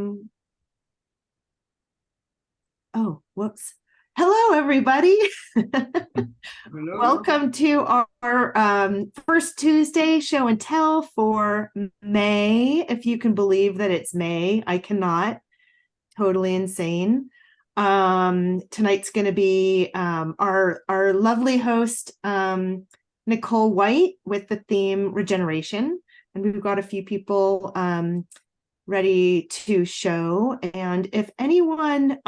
Oh, whoops. Hello, everybody. Hello. Welcome to our first Tuesday show and tell for May. If you can believe that it's May, I cannot. Totally insane. Tonight's going to be our lovely host, Nicole White, with the theme regeneration. And we've got a few people ready to show. And if anyone,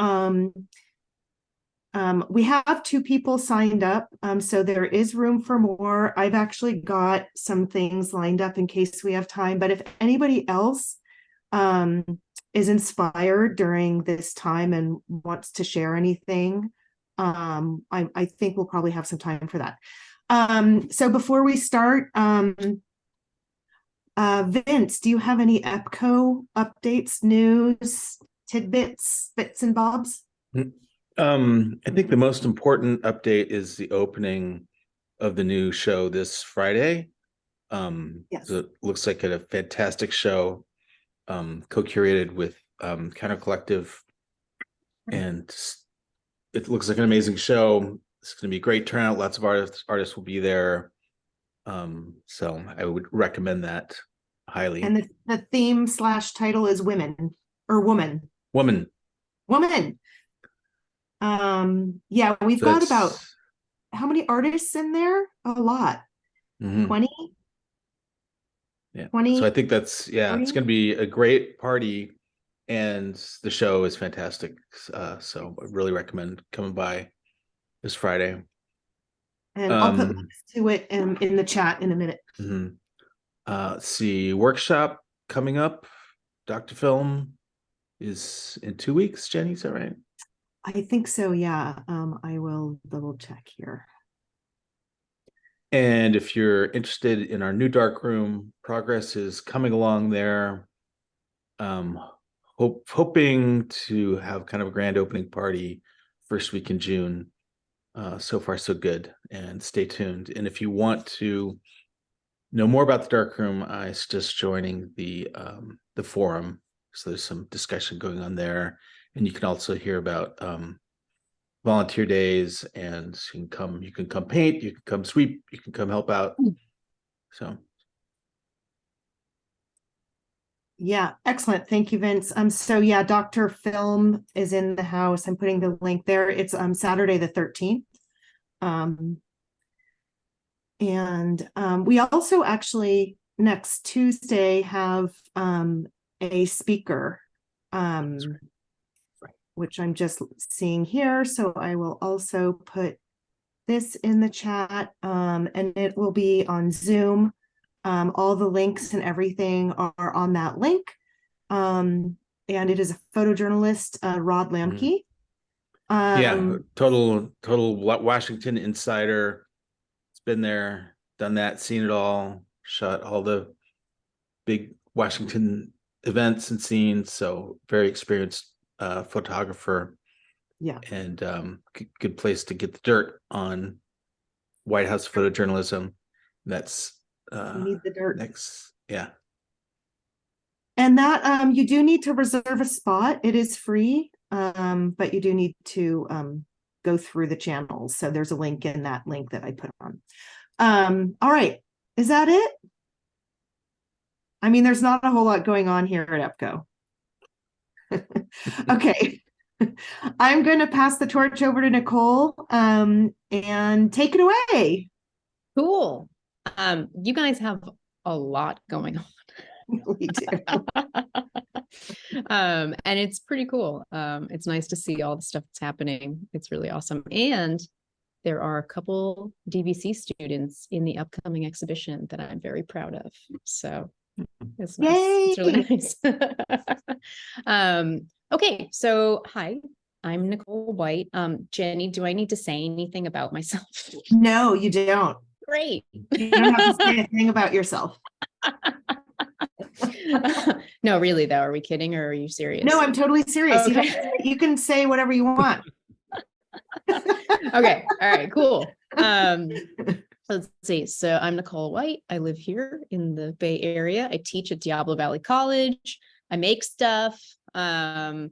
we have 2 people signed up, so there is room for more. I've actually got some things lined up in case we have time, but if anybody else is inspired during this time and wants to share anything, I think we'll probably have some time for that. So before we start, Vince, do you have any EPCO updates, news, tidbits, bits and bobs? I think the most important update is the opening of the new show this Friday. Yes. So it looks like a fantastic show, co-curated with Counter Collective, and it looks like an amazing show. It's going to be a great turnout. Lots of artists will be there. So I would recommend that highly. And the theme / title is women or woman. Woman. Yeah, we've got about how many artists in there? A lot. 20? Yeah. 20? So I think that's, 40? it's going to be a great party, and the show is fantastic. So I really recommend coming by this Friday. And I'll put links to it in the chat in a minute. Let's see, workshop coming up. Dr. Film is in 2 weeks. Jenny, is that right? I think so, yeah. I will double check here. And if you're interested in our new dark room, progress is coming along there. Hoping to have kind of a grand opening party first week in June. So far, so good. And stay tuned. And if you want to know more about the dark room, I suggest joining the forum. So there's some discussion going on there, and you can also hear about volunteer days, and you can come paint, you can come sweep, you can come help out. So yeah, excellent. Thank you, Vince. So yeah, Dr. Film is in the house. I'm putting the link there. It's Saturday the 13th. And we also actually next Tuesday have a speaker, which I'm just seeing here. So I will also put this in the chat, and it will be on Zoom. All the links and everything are on that link. And it is a photojournalist, Rod Lamke. Total Washington insider. It's been there, done that, seen it all, shot all the big Washington events and scenes. So very experienced photographer. Yeah. And good place to get the dirt on White House photojournalism. That's we need the dirt next. Yeah. And that you do need to reserve a spot. It is free, but you do need to go through the channels. So there's a link in that link that I put on. All right. Is that it? I mean, there's not a whole lot going on here at EPCO. Okay. I'm going to pass the torch over to Nicole and take it away. Cool. You guys have a lot going on. We do. And it's pretty cool. It's nice to see all the stuff that's happening. It's really awesome. And there are a couple DVC students in the upcoming exhibition that I'm very proud of. So it's nice. Yay! It's really nice. Okay, so hi, I'm Nicole White. Jenny, do I need to say anything about myself? No, you don't. Great. You don't have to say a thing about yourself. No, really though. Are we kidding or are you serious? No, I'm totally serious. Okay. You can say whatever you want. Okay. All right, cool. Let's see. So I'm Nicole White. I live here in the Bay Area. I teach at Diablo Valley College. I make stuff. And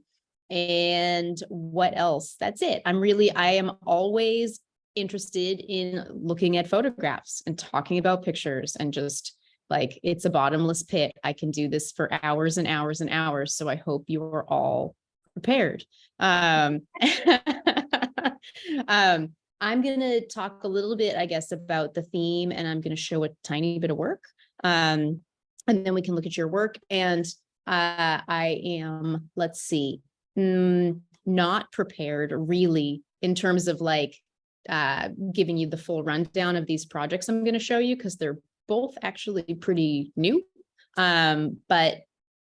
what else? That's it. I am always interested in looking at photographs and talking about pictures, and just like, it's a bottomless pit. I can do this for hours and hours and hours. So I hope you are all prepared. I'm going to talk a little bit, I guess, about the theme, and I'm going to show a tiny bit of work. And then we can look at your work. And I am, let's see, not prepared really in terms of like giving you the full rundown of these projects I'm going to show you, because they're both actually pretty new. But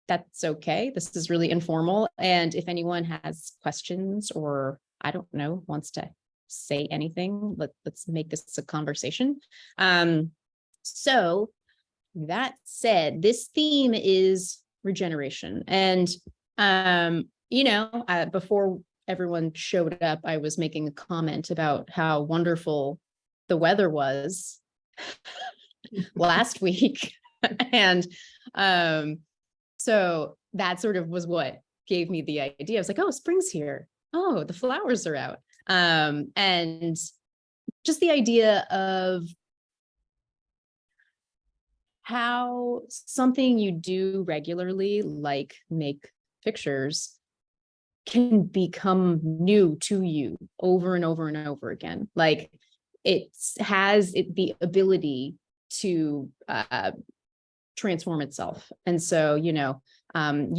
that's okay. This is really informal. And if anyone has questions, or I don't know, wants to say anything, let's make this a conversation. So that said, this theme is regeneration. And, before everyone showed up, I was making a comment about how wonderful the weather was last week. And so that sort of was what gave me the idea. I was like, oh, spring's here. Oh, the flowers are out. And just the idea of how something you do regularly, like make pictures, can become new to you over and over and over again. Like, it has the ability to transform itself. And so, you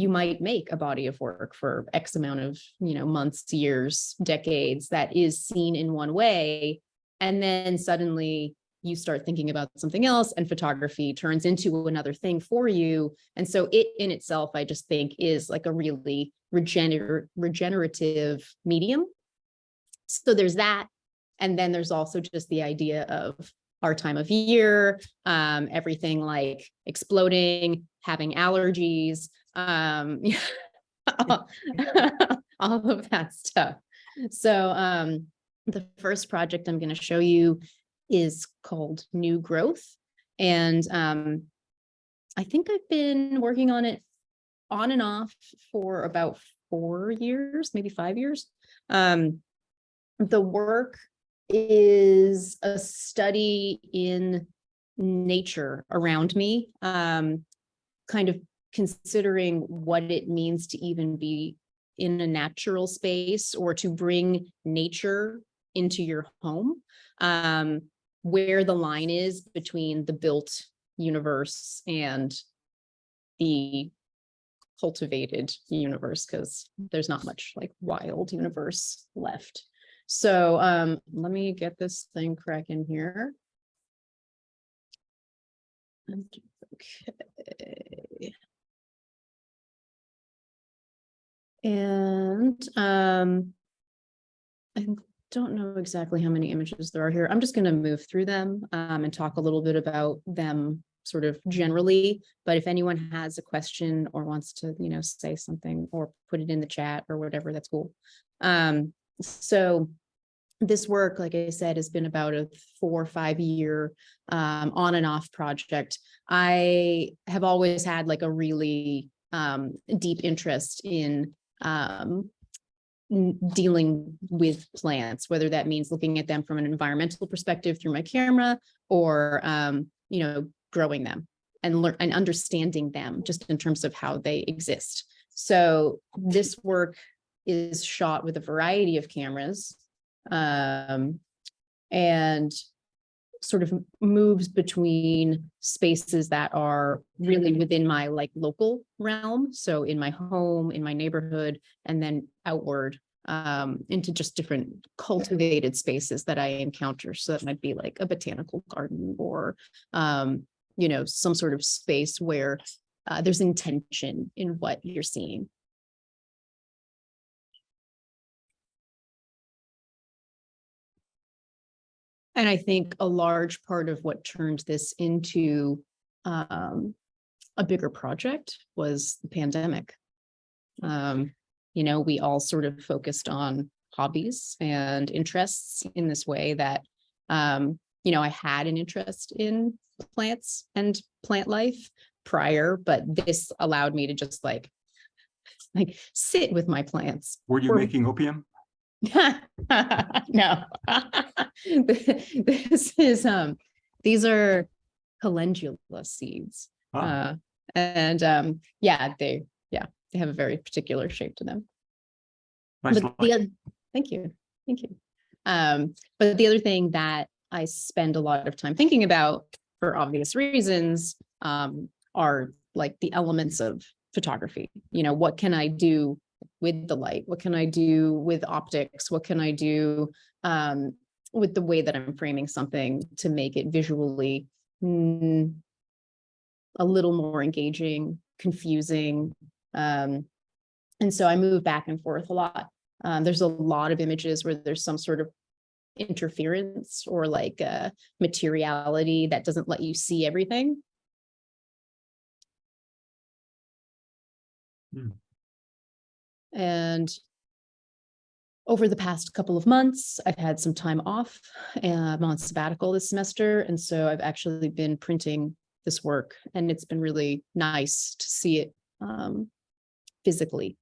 might make a body of work for X amount of, months, years, decades that is seen in one way. And then suddenly you start thinking about something else, and photography turns into another thing for you. And so it in itself, I just think, is like a really regenerative medium. So there's that. And then there's also just the idea of our time of year, everything like exploding, having allergies, all of that stuff. So the first project I'm going to show you is called New Growth. And I think I've been working on it on and off for about 4 years, maybe 5 years. The work is a study in nature around me, kind of considering what it means to even be in a natural space, or to bring nature into your home, where the line is between the built universe and the cultivated universe, because there's not much like wild universe left. So let me get this thing cracking here. Okay. And I don't know exactly how many images there are here. I'm just going to move through them and talk a little bit about them sort of generally. But if anyone has a question or wants to, say something or put it in the chat or whatever, that's cool. So this work, like I said, has been about a 4 or 5 year on and off project. I have always had like a really deep interest in dealing with plants, whether that means looking at them from an environmental perspective through my camera, or growing them and understanding them just in terms of how they exist. So this work is shot with a variety of cameras, and sort of moves between spaces that are really within my like local realm. So in my home, in my neighborhood, and then outward into just different cultivated spaces that I encounter. So that might be like a botanical garden, or, some sort of space where there's intention in what you're seeing. And I think a large part of what turned this into a bigger project was the pandemic. We all sort of focused on hobbies and interests in this way that, I had an interest in plants and plant life prior, but this allowed me to just like like sit with my plants. Were you Or- making opium? No. This is these are calendula seeds. Ah. Yeah, they have a very particular shape to them. Nice But light. thank you. But the other thing that I spend a lot of time thinking about, for obvious reasons, are like the elements of photography. You know, what can I do with the light? What can I do with optics? What can I do with the way that I'm framing something to make it visually a little more engaging, confusing. And so I move back and forth a lot. There's a lot of images where there's some sort of interference or like materiality that doesn't let you see everything. And over the past couple of months, I've had some time off. I'm on sabbatical this semester. And so I've actually been printing this work, and it's been really nice to see it physically.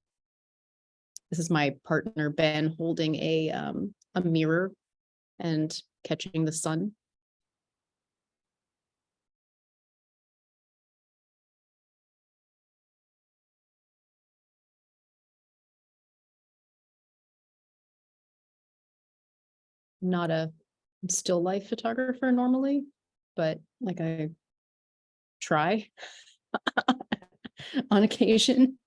This is my partner, Ben, holding a mirror and catching the sun. Not a still life photographer normally, but like I try on occasion.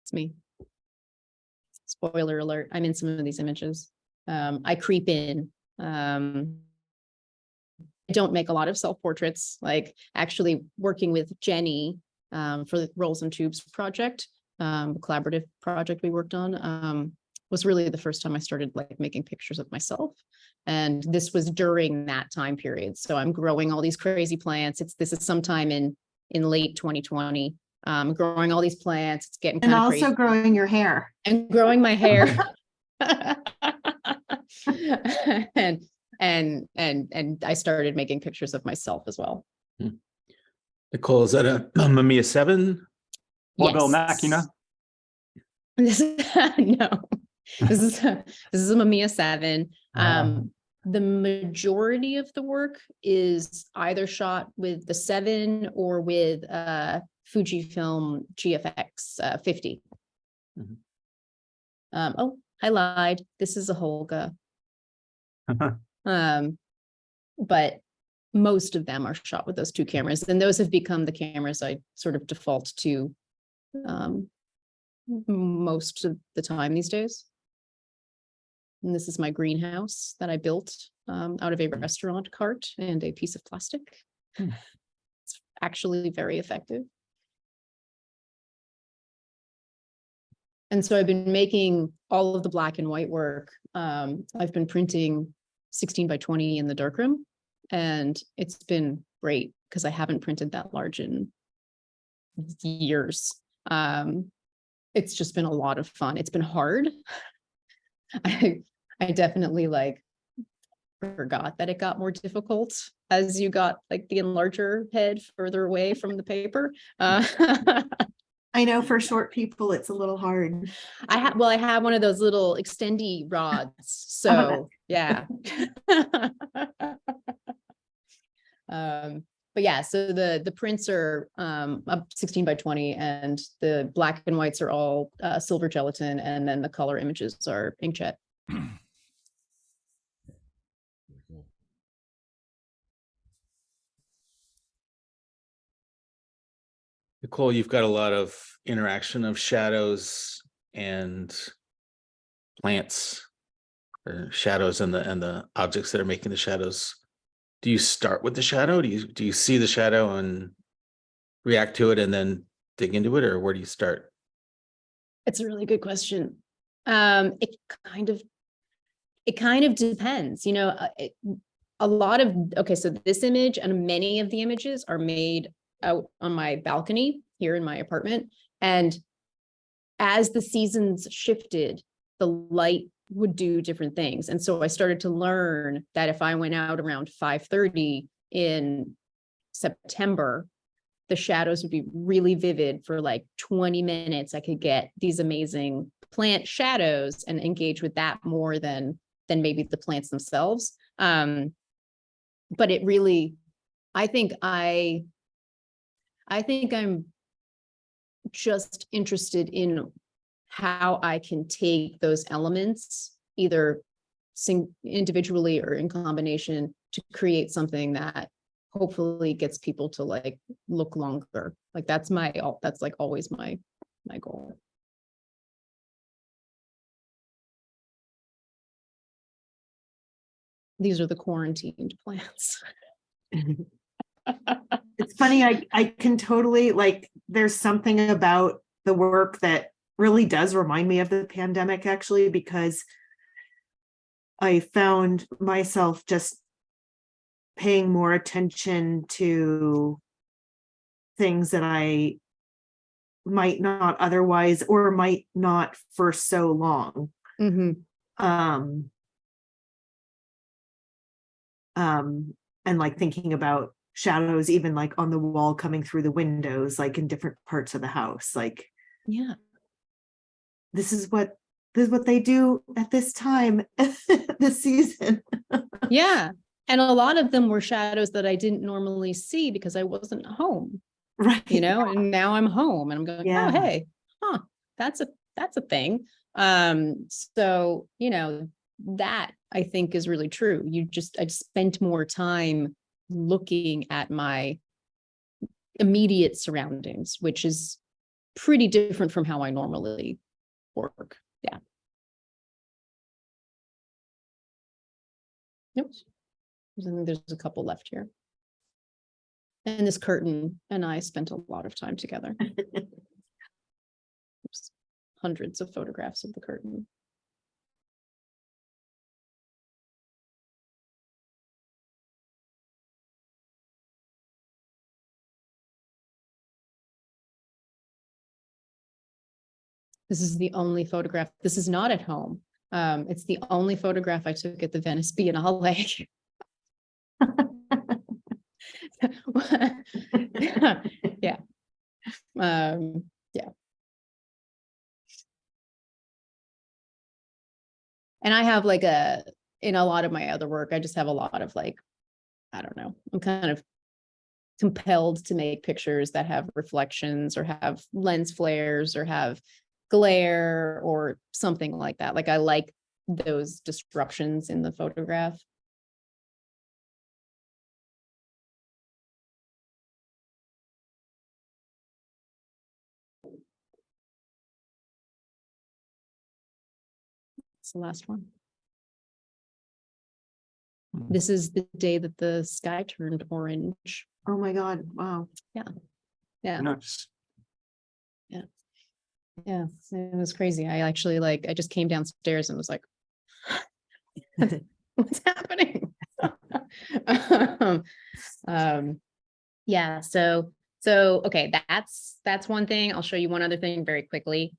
It's me. Spoiler alert, I'm in some of these images. I creep in. I don't make a lot of self-portraits, like actually working with Jenny for the Rolls and Tubes project, collaborative project we worked on, was really the first time I started like making pictures of myself. And this was during that time period. So I'm growing all these crazy plants. This is sometime in late 2020. Growing all these plants. It's getting kind And of also crazy. growing your hair. And growing my hair. and I started making pictures of myself as well. Nicole, is that a Mamiya 7? Model Yes. Machina? This is no. This is a Mamiya 7. The majority of the work is either shot with the 7 or with Fujifilm GFX 50. Mhm. Oh, I lied. This is a Holga. But most of them are shot with those two cameras, and those have become the cameras I sort of default to most of the time these days. And this is my greenhouse that I built out of a restaurant cart and a piece of plastic. It's actually very effective. And so I've been making all of the black and white work. I've been printing 16 by 20 in the darkroom, and it's been great because I haven't printed that large in years. It's just been a lot of fun. It's been hard. I definitely like forgot that it got more difficult as you got like the enlarger head further away from the paper. I know for short people, it's a little hard. I have one of those little extendy rods. So yeah. But yeah, so the prints are up 16 by 20, and the black and whites are all silver gelatin, and then the color images are inkjet. Nicole, you've got a lot of interaction of shadows and plants, or shadows and the objects that are making the shadows. Do you start with the shadow? Do you see the shadow and react to it and then dig into it, or where do you start? It's a really good question. It kind of depends, you know. So this image and many of the images are made out on my balcony here in my apartment. And as the seasons shifted, the light would do different things. And so I started to learn that if I went out around 5:30 in September, the shadows would be really vivid for like 20 minutes. I could get these amazing plant shadows and engage with that more than maybe the plants themselves. But it really, I think I'm just interested in how I can take those elements, either individually or in combination, to create something that hopefully gets people to like look longer. Like that's like always my goal. These are the quarantined plants. It's funny, I can totally, like, there's something about the work that really does remind me of the pandemic, actually, because I found myself just paying more attention to things that I might not otherwise, or might not for so long. And like thinking about shadows, even like on the wall coming through the windows, like in different parts of the house. Like, Yeah, this is what they do at this time this season. yeah. And a lot of them were shadows that I didn't normally see because I wasn't home, Right. you know, and now I'm home and I'm going, Yeah. oh, hey, that's a thing. So, you know, that I think is really true. I spent more time looking at my immediate surroundings, which is pretty different from how I normally work. Yeah. Nope. I think there's a couple left here. And this curtain and I spent a lot of time together. Oops. Hundreds of photographs of the curtain. This is the only photograph. This is not at home. It's the only photograph I took at the Venice Biennale. Yeah. Yeah. And I have like in a lot of my other work, I just have a lot of like, I don't know, I'm kind of compelled to make pictures that have reflections or have lens flares or have glare or something like that. Like I like those disruptions in the photograph. It's the last one. This is the day that the sky turned orange. Oh my God. Wow. Yeah. Nice. Yeah, it was crazy. I actually I just came downstairs and was like, what's happening? Yeah, so okay, that's one thing. I'll show you one other thing very quickly.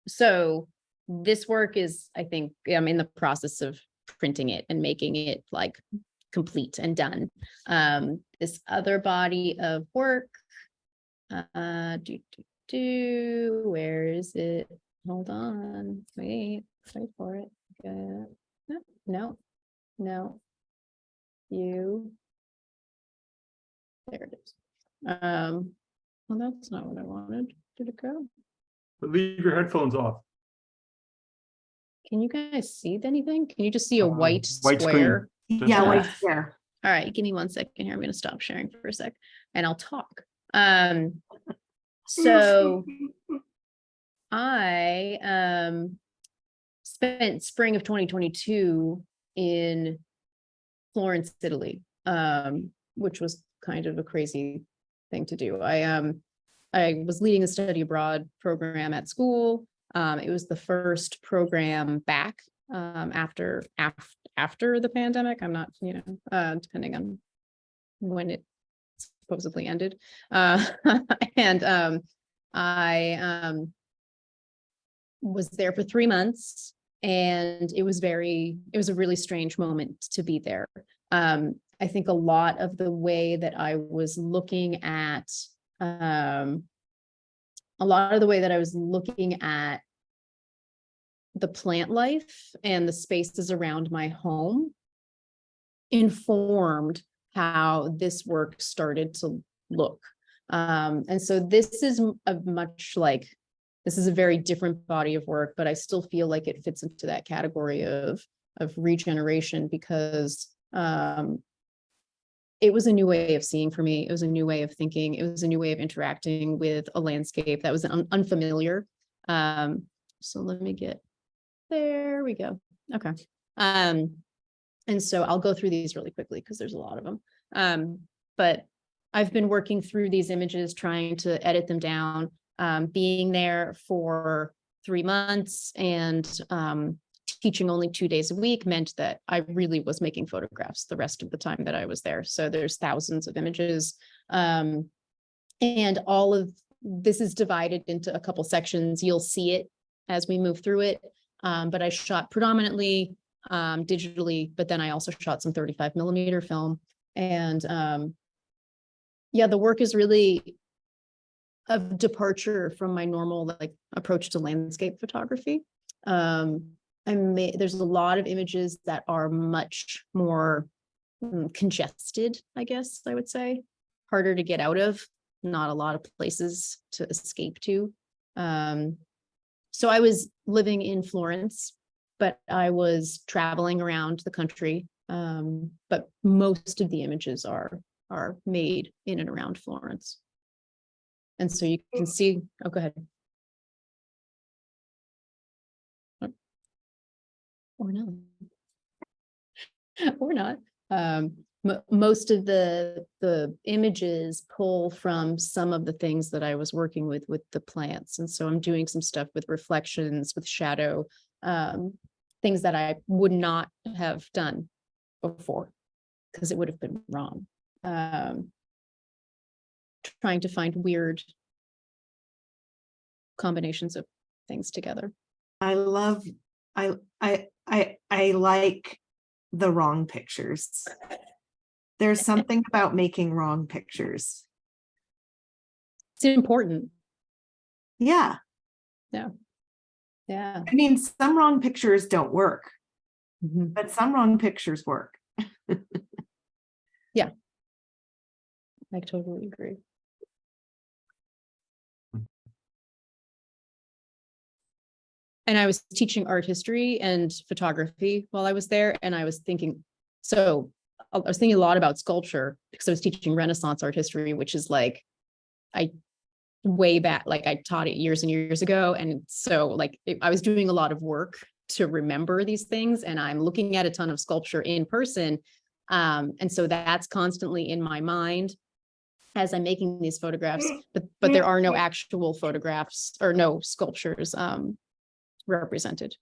So this work is, I think, I'm in the process of printing it and making it like complete and done. This other body of work, where is it? Hold on, wait for it. No, you, there it is. Well, that's not what I wanted. Did it go? But leave your headphones off. Can you guys see anything? Can you just see a white white square? screen. Yeah, Ah. white square. All right, give me 1 second here. I'm going to stop sharing for a sec and I'll talk. So I spent spring of 2022 in Florence, Italy, which was kind of a crazy thing to do. I was leading a study abroad program at school. It was the first program back after the pandemic. I'm not, depending on when it supposedly ended. And I was there for 3 months And it was a really strange moment to be there. I think a lot of the way that I was looking at, the plant life and the spaces around my home informed how this work started to look. And so this is a very different body of work, but I still feel like it fits into that category of regeneration, because it was a new way of seeing for me. It was a new way of thinking. It was a new way of interacting with a landscape that was unfamiliar. So let me there we go. Okay. And so I'll go through these really quickly because there's a lot of them. But I've been working through these images, trying to edit them down, being there for 3 months and teaching only 2 days a week meant that I really was making photographs the rest of the time that I was there. So there's thousands of images. And all of this is divided into a couple sections. You'll see it as we move through it. But I shot predominantly digitally, but then I also shot some 35mm film. And the work is really a departure from my normal approach to landscape photography. There's a lot of images that are much more congested, I guess I would say, harder to get out of, not a lot of places to escape to. So I was living in Florence, but I was traveling around the country. But most of the images are made in and around Florence. And so you can see, go ahead. Or not. Or not. Most of the images pull from some of the things that I was working with the plants. And so I'm doing some stuff with reflections, with shadow, things that I would not have done before because it would have been wrong. Trying to find weird combinations of things together. I like the wrong pictures. There's something about making wrong pictures. It's important. Yeah. Yeah. Yeah. I mean, some wrong pictures don't work, Mm-hmm. but some wrong pictures work. Yeah. I totally agree. And I was teaching art history and photography while I was there. And I was thinking a lot about sculpture because I was teaching Renaissance art history, which is way back, I taught it years and years ago. And so I was doing a lot of work to remember these things, and I'm looking at a ton of sculpture in person. And so that's constantly in my mind as I'm making these photographs, but there are no actual photographs or no sculptures represented,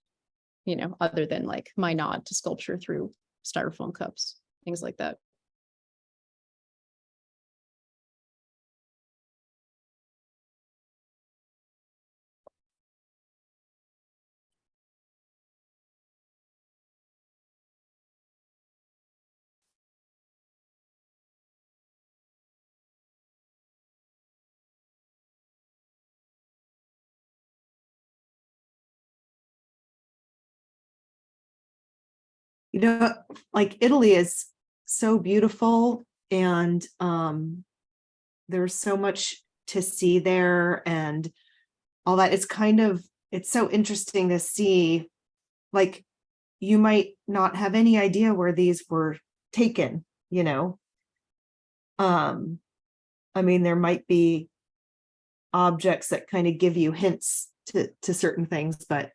other than my nod to sculpture through styrofoam cups, things like that. Italy is so beautiful, and there's so much to see there and all that. It's so interesting to see, you might not have any idea where these were taken, I mean, there might be objects that kind of give you hints to certain things, but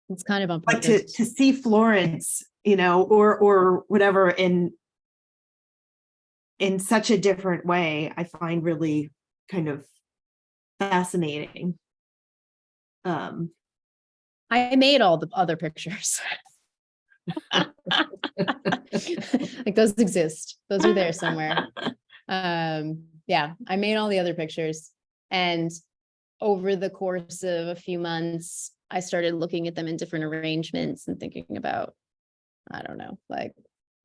it's kind of on but purpose. to see Florence, or whatever in such a different way, I find really kind of fascinating. I made all the other pictures. Those exist. Those are there somewhere. Yeah, I made all the other pictures. And over the course of a few months, I started looking at them in different arrangements and thinking about, I don't know, like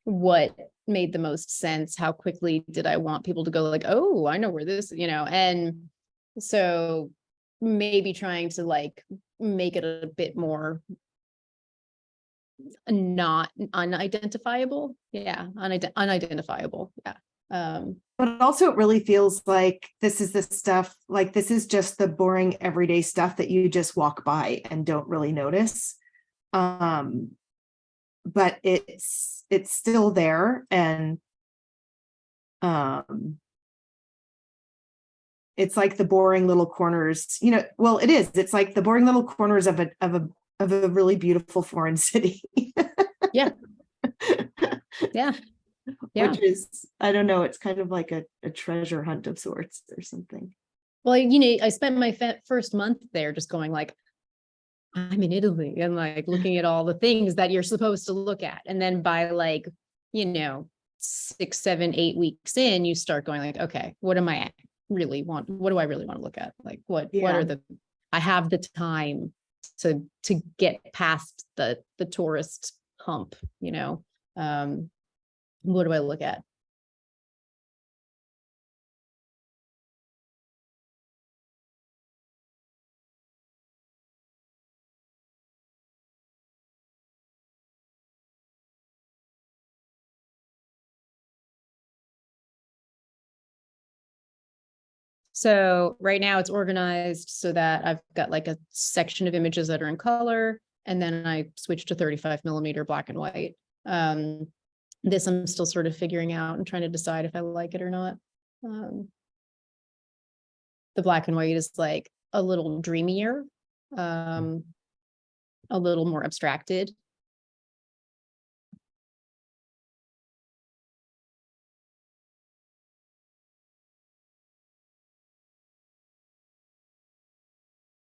what made the most sense? How quickly did I want people to go like, oh, I know where this, and so maybe trying to like make it a bit more not unidentifiable. Yeah. Unidentifiable. Yeah. But also it really feels like this is the stuff, like this is just the boring everyday stuff that you just walk by and don't really notice. But it's still there, and it's like the boring little corners, well, it is, it's like the boring little corners of a really beautiful foreign city. Yeah. Yeah. Yeah. Which is, I don't know, it's kind of like a treasure hunt of sorts or something. Well, I spent my first month there just going like, I'm in Italy, and like looking at all the things that you're supposed to look at. And then by like, 6, 7, 8 weeks in, you start going like, okay, what do I really want to look at? Like what are I have the time to get past the tourist hump, what do I look at? So right now it's organized so that I've got like a section of images that are in color, and then I switch to 35mm black and white. This I'm still sort of figuring out and trying to decide if I like it or not. The black and white is like a little dreamier, a little more abstracted.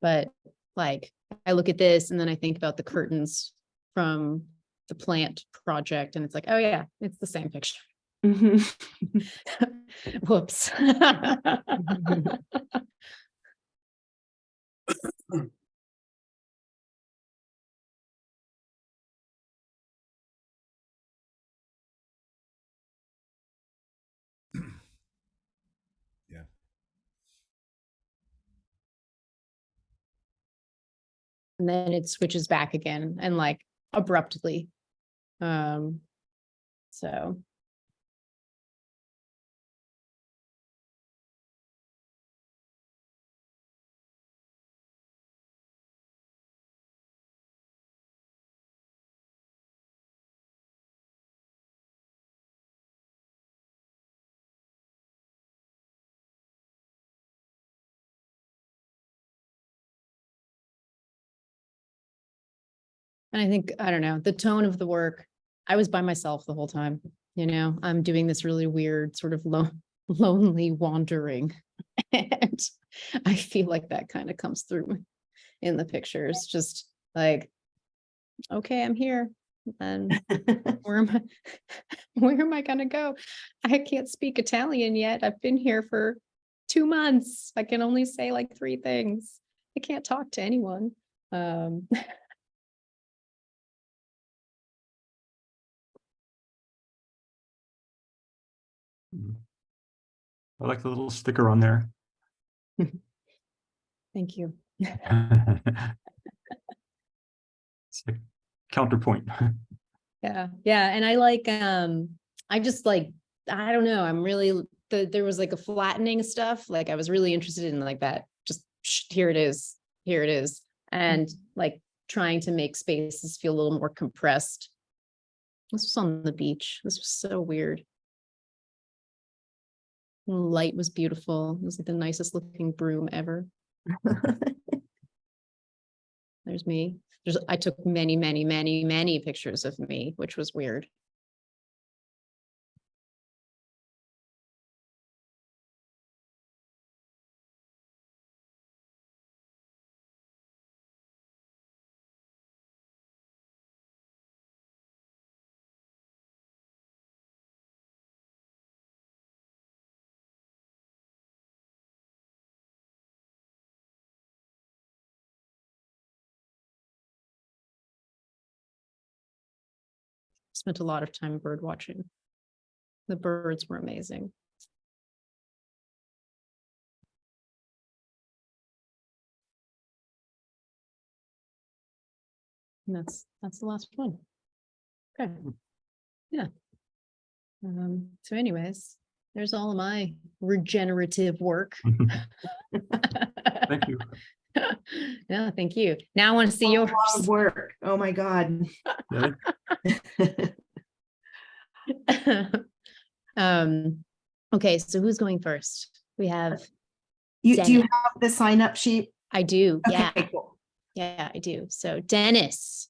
But like, I look at this and then I think about the curtains from the plant project, and it's like, oh yeah, it's the same picture. Whoops. Yeah. And then it switches back again and like abruptly. So and I think, I don't know, the tone of the work, I was by myself the whole time, I'm doing this really weird sort of lonely wandering. And I feel like that kind of comes through in the pictures, just like, okay, I'm here. And where am I gonna go? I can't speak Italian yet. I've been here for 2 months. I can only say like 3 things. I can't talk to anyone. I like the little sticker on there. Thank you. It's like counterpoint. Yeah. Yeah. And I like, I just like, I don't know. I'm really, there was like a flattening stuff. Like I was really interested in like that. Just here it is. Here it is. And like trying to make spaces feel a little more compressed. This was on the beach. This was so weird. The light was beautiful. It was like the nicest looking broom ever. There's me. I took many, many, many, many pictures of me, which was weird. spent a lot of time bird watching. The birds were amazing. And that's the last one. Okay. Yeah. So anyways, there's all of my regenerative work. Thank you. Yeah, thank you. Now I want to see A yours. lot of work. Oh my God. Yeah. Okay, so who's going first? We have, Do you Dennis. have the sign up sheet? I do. Yeah, Okay, cool. yeah, I do. So Dennis,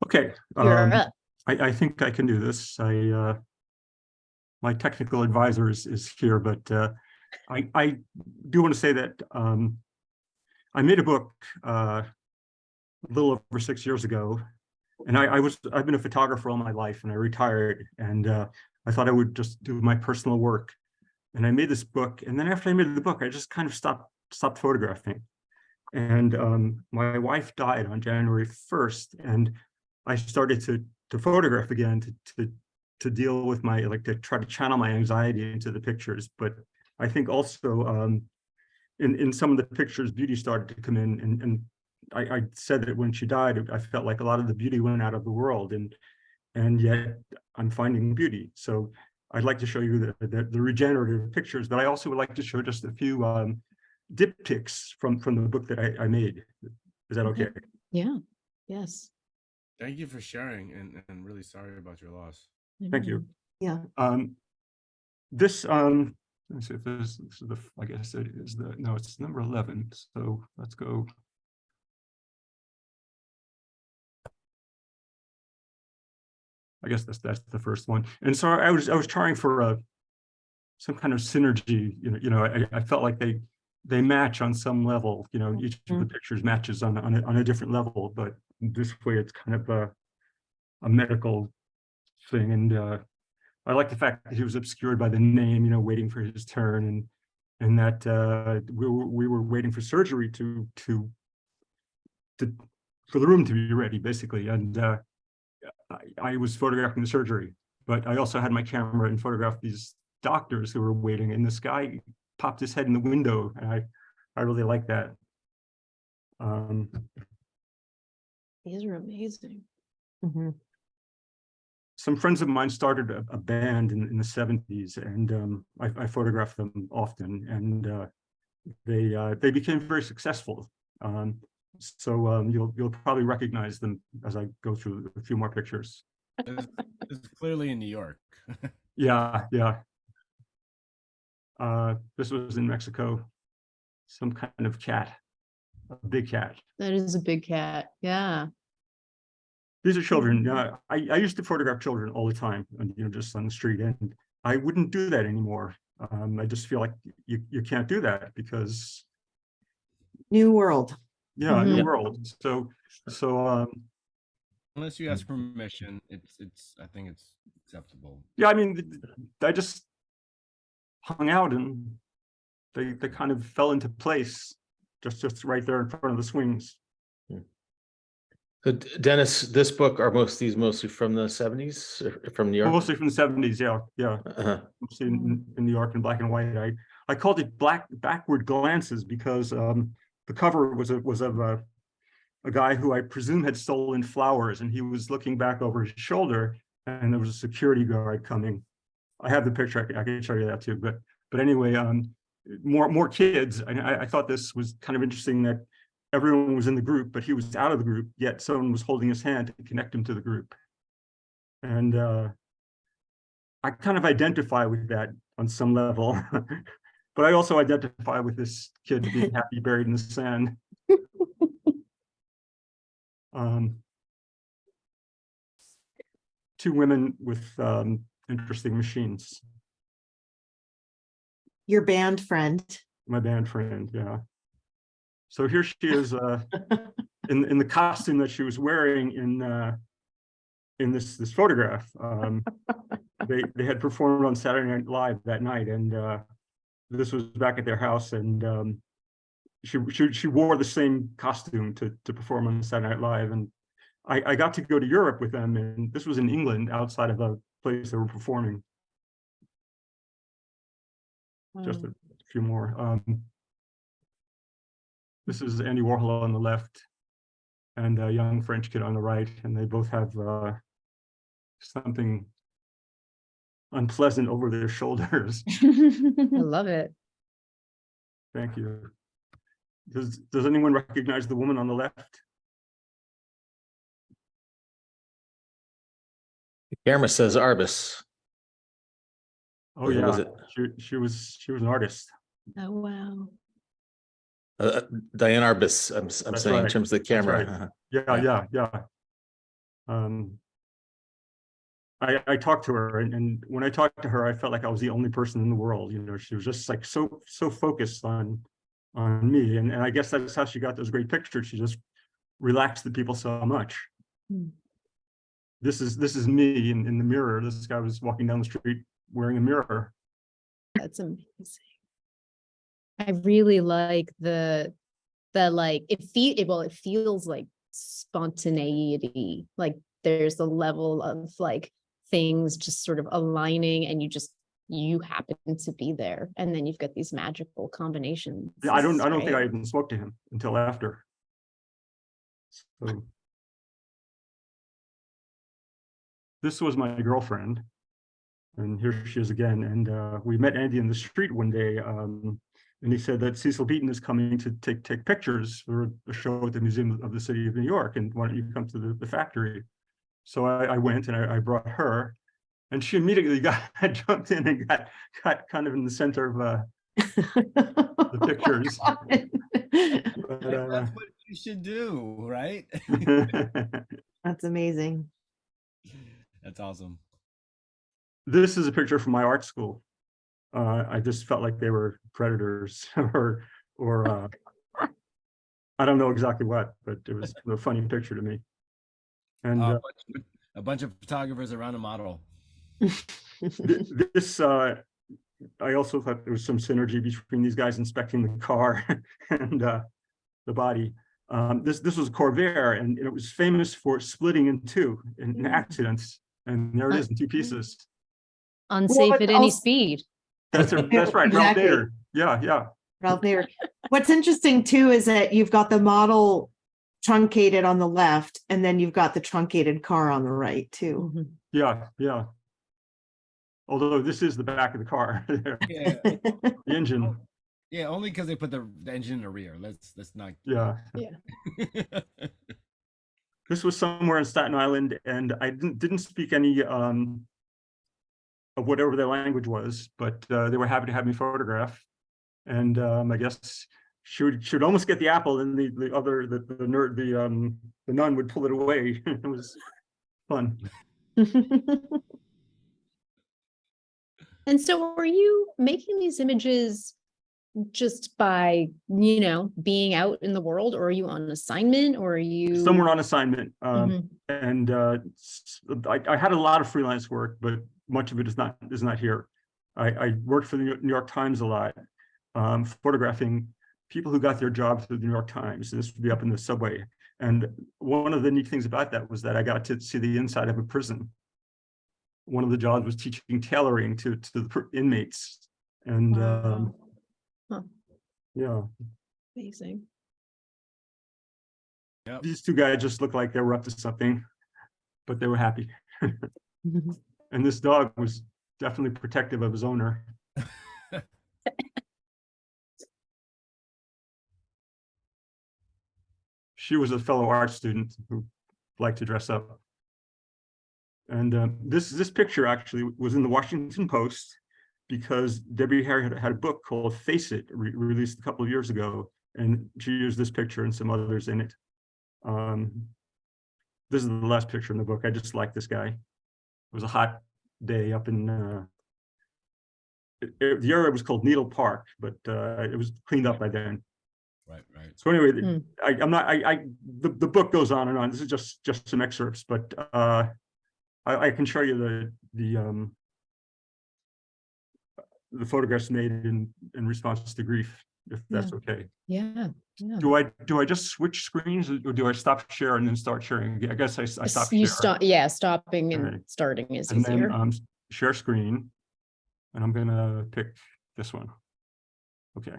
Okay. you're up. I think I can do this. My technical advisor is here, but I do want to say that I made a book a little over 6 years ago, and I've been a photographer all my life, and I retired, and I thought I would just do my personal work, and I made this book, and then after I made the book, I just kind of stopped photographing, and my wife died on January 1st, and I started to photograph again to deal with my, like, to try to channel my anxiety into the pictures. But I think also in some of the pictures, beauty started to come in, and I said that when she died, I felt like a lot of the beauty went out of the world, and yet I'm finding beauty. So I'd like to show you the regenerative pictures, but I also would like to show just a few diptychs from the book that I made. Is that okay? Yeah, yes. Thank you for sharing, and really sorry about your loss. Thank you. Yeah. This let's see if this is the, I guess it is the, no, it's number 11. So let's go. I guess that's the first one. And so I was trying for some kind of synergy. I felt like they match on some level. Each of the pictures matches on a different level, but this way it's kind of a medical thing. And I like the fact that he was obscured by the name, waiting for his turn, and that we were waiting for surgery for the room to be ready, basically. And I was photographing the surgery, but I also had my camera and photographed these doctors who were waiting, and this guy popped his head in the window, and I really like that. These are amazing. Some friends of mine started a band in the 70s, and I photographed them often, and they became very successful. So you'll probably recognize them as I go through a few more pictures. It's clearly in New York. Yeah. This was in Mexico. Some kind of cat, a big cat. That is a big cat. Yeah. These are children. I used to photograph children all the time, just on the street, and I wouldn't do that anymore. I just feel like you can't do that because New world. yeah, new world. So Unless you ask permission, I think it's acceptable. yeah, I mean, I just hung out, and they kind of fell into place, just right there in front of the swings. So Dennis, this book, are these mostly from the 70s, from New York? Mostly from the 70s, yeah. Mostly in New York in black and white. I called it backward glances because the cover was of a guy who I presume had stolen flowers, and he was looking back over his shoulder, and there was a security guard coming. I have the picture. I can show you that too. But anyway, more kids. I thought this was kind of interesting that everyone was in the group, but he was out of the group, yet someone was holding his hand to connect him to the group. And I kind of identify with that on some level, but I also identify with this kid being happy buried in the sand. Two women with interesting machines. Your band friend. My band friend, yeah. So here she is in the costume that she was wearing in this photograph. They had performed on Saturday Night Live that night, and this was back at their house, and she wore the same costume to perform on Saturday Night Live, and I got to go to Europe with them, and this was in England, outside of a place they were performing. Just a few more. This is Andy Warhol on the left, and a young French kid on the right, and they both have something unpleasant over their shoulders. I love it. Thank you. Does anyone recognize the woman on the left? The camera says Arbus. Oh Or was yeah, it she was an artist. Oh, wow. Diane Arbus? I'm That's saying in right. terms of the That's camera. right. Yeah. I talked to her, and when I talked to her, I felt like I was the only person in the world. You know, she was just like so focused on me, and I guess that's how she got those great pictures. She just relaxed the people so much. Hmm. This is me in the mirror. This guy was walking down the street wearing a mirror. That's amazing. I really like the like it feels like spontaneity. Like there's a level of like things just sort of aligning, and you happen to be there, and then you've got these magical combinations. Yeah, I don't This is think I great. even spoke to him until after. So this was my girlfriend, and here she is again. And we met Andy in the street one day, and he said that Cecil Beaton is coming to take pictures for a show at the Museum of the City of New York, and why don't you come to the factory? So I went, and I brought her, and she immediately jumped in and got kind of in the center of the pictures. But, That's what you should do, right? That's amazing. That's awesome. this is a picture from my art school. I just felt like they were predators, or I don't know exactly what, but it was a funny picture to me. And A bunch of photographers around a model. this, I also thought there was some synergy between these guys inspecting the car and the body. This was a Corvair, and it was famous for splitting in two in accidents, and there it is in two pieces. Unsafe Well, at it's any also- speed. That's right, Ralph Exactly. Nader. Yeah. Ralph Nader. What's interesting too is that you've got the model truncated on the left, and then you've got the truncated car on the right too. Mhm. Yeah. Although this is the back of the car, the Yeah, engine. yeah. Only because they put the engine in the rear. Let's not. Yeah. This was somewhere in Staten Island, and I didn't speak any of whatever their language was, but they were happy to have me photograph. And I guess she would almost get the apple, and the nerd, the nun would pull it away. It was fun. And so are you making these images just by, being out in the world, or are you on assignment, or are you Somewhere on assignment. Mhm. And I had a lot of freelance work, but much of it is not here. I worked for the New York Times a lot, photographing people who got their job through the New York Times. And this would be up in the subway. And one of the neat things about that was that I got to see the inside of a prison. One of the jobs was teaching tailoring to the inmates. And Wow. Huh. yeah, Amazing. Yep. these two guys just looked like they were up to something, but they were happy. And this dog was definitely protective of his owner. She was a fellow art student who liked to dress up. And this picture actually was in the Washington Post because Debbie Harry had a book called Face It, released a couple of years ago, and she used this picture and some others in it. This is the last picture in the book. I just like this guy. It was a hot day up in the area was called Needle Park, but it was cleaned up by then. Right. So anyway, Hmm. the book goes on and on. This is just some excerpts, but I can show you the photographs made in response to grief. if that's okay. Yeah. Yeah. Do I just switch screens, or do I stop share and then start sharing again? I guess I stop You share. stop, yeah, stopping and Okay. starting is And easier. then share screen, and I'm gonna pick this one. Okay.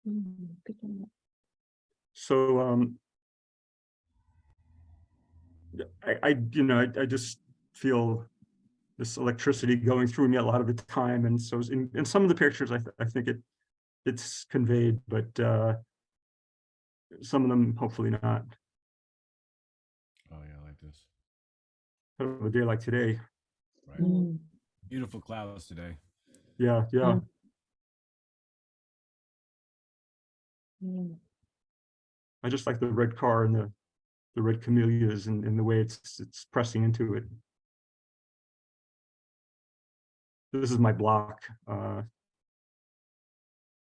Good one. So I just feel this electricity going through me a lot of the time, and so in some of the pictures I think it's conveyed, but some of them hopefully not. Oh yeah, I like this. A day like today. Right. Mm. Beautiful clouds today. Yeah. Mm. I just like the red car and the red camellias and the way it's pressing into it. This is my block a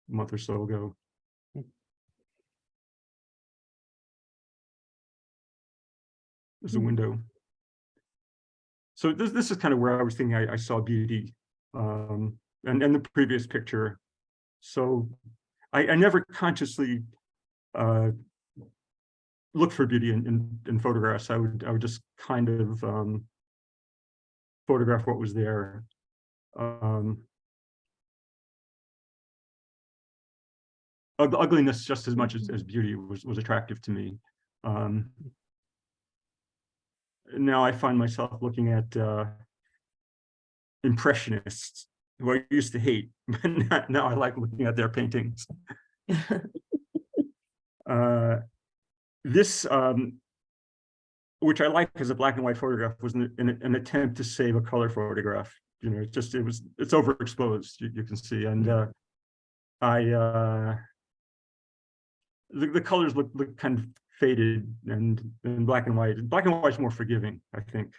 month or so ago. There's a window. So this is kind of where I was thinking I saw beauty, and the previous picture. So I never consciously look for beauty in photographs. I would just kind of photograph what was there. Ugliness just as much as beauty was attractive to me. Now I find myself looking at impressionists who I used to hate, but now I like looking at their paintings. This, which I like as a black and white photograph, was an attempt to save a color photograph. It's overexposed, you can see, and the colors look kind of faded, and in black and white. Black and white is more forgiving, I think.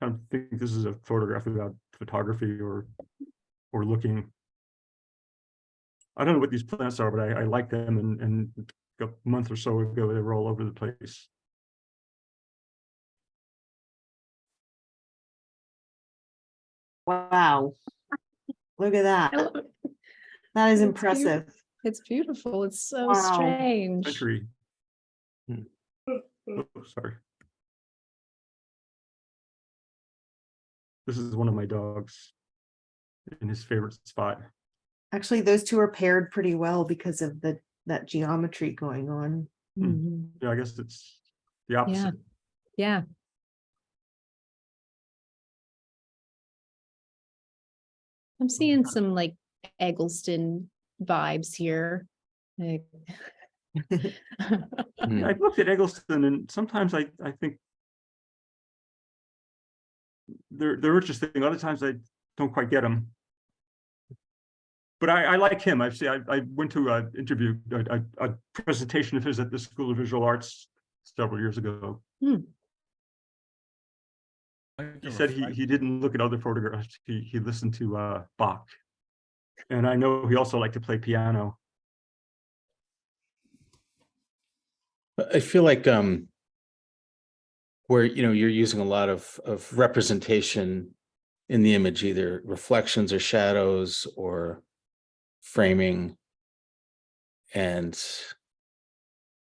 I don't think this is a photograph about photography or looking. I don't know what these plants are, but I like them, and a month or so ago they were all over the place. Wow. Look at I that. love it. That is It's impressive. It's beautiful. It's so Wow. strange. Century. Oh, sorry. This is one of my dogs in his favorite spot. Actually, those two are paired pretty well because of that geometry going on. Mhm. Yeah, I guess it's the opposite. Yeah. I'm seeing some like Eggleston vibes here. Like Yeah, I've looked at Eggleston, and sometimes I think they're interesting. Other times I don't quite get them. But I like him. I went to an interview, a presentation of his at the School of Visual Arts several years ago. He said he didn't look at other photographs. He listened to Bach, and I know he also liked to play piano. I feel like where you're using a lot of representation in the image, either reflections or shadows or framing, and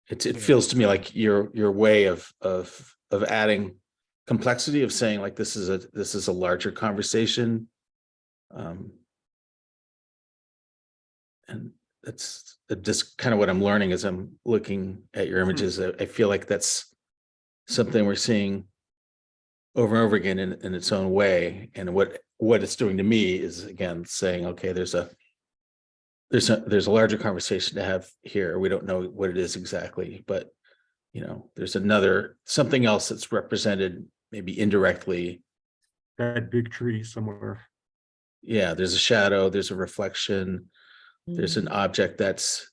it feels to me like your way of adding complexity, of saying like this is a larger conversation, and that's just kind of what I'm learning as I'm looking at your images. I feel like that's something we're seeing over and over again in its own way, and what it's doing to me is, again, saying, okay, there's a larger conversation to have here. We don't know what it is exactly, but there's something else that's represented, maybe indirectly. That big tree somewhere. Yeah, there's a shadow, there's a reflection, there's an object that's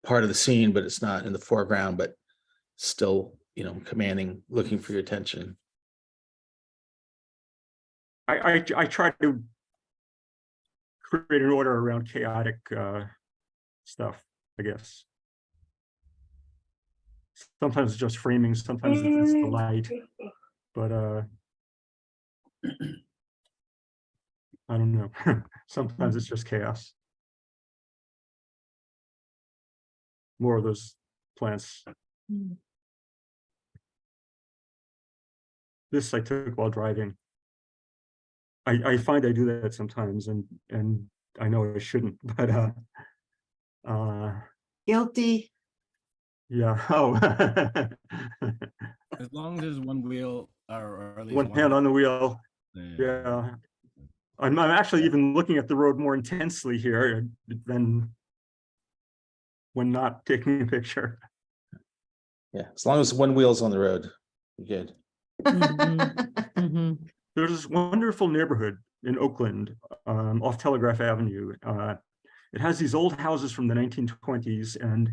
part of the scene, but it's not in the foreground, but still, commanding, looking for your attention. I try to create an order around chaotic stuff, I guess. Sometimes it's just framing, sometimes it's the light. But I don't know. Sometimes it's just chaos. More of those plants. Mm. This I took while driving. I find I do that sometimes, and I know I shouldn't, but Guilty. yeah. Oh, As long as there's one wheel or at least one hand on the wheel. Yeah. I'm actually even looking at the road more intensely here than when not taking a picture. Yeah, as long as one wheel's on the road, you're good. Mhm. There's this wonderful neighborhood in Oakland, off Telegraph Avenue. It has these old houses from the 1920s, and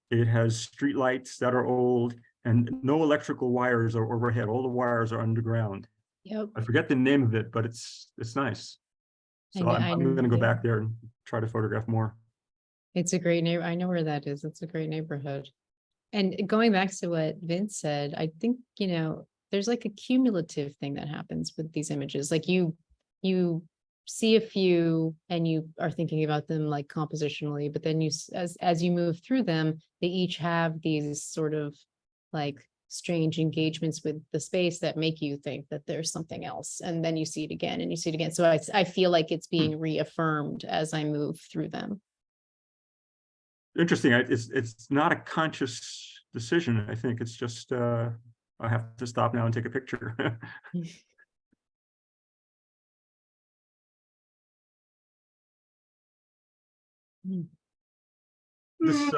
it has streetlights that are old, and no electrical wires are overhead. All the wires are underground. Yep. I forget the name of it, but it's nice. So I'm going to go back there and try to photograph more. It's a great neighbor. I know where that is. It's a great neighborhood. And going back to what Vince said, I think, there's like a cumulative thing that happens with these images. Like you see a few and you are thinking about them like compositionally, but then as you move through them, they each have these sort of like strange engagements with the space that make you think that there's something else. And then you see it again and you see it again. So I feel like it's being reaffirmed as I move through them. Interesting. It's not a conscious decision. I think it's just I have to stop now and take a picture. This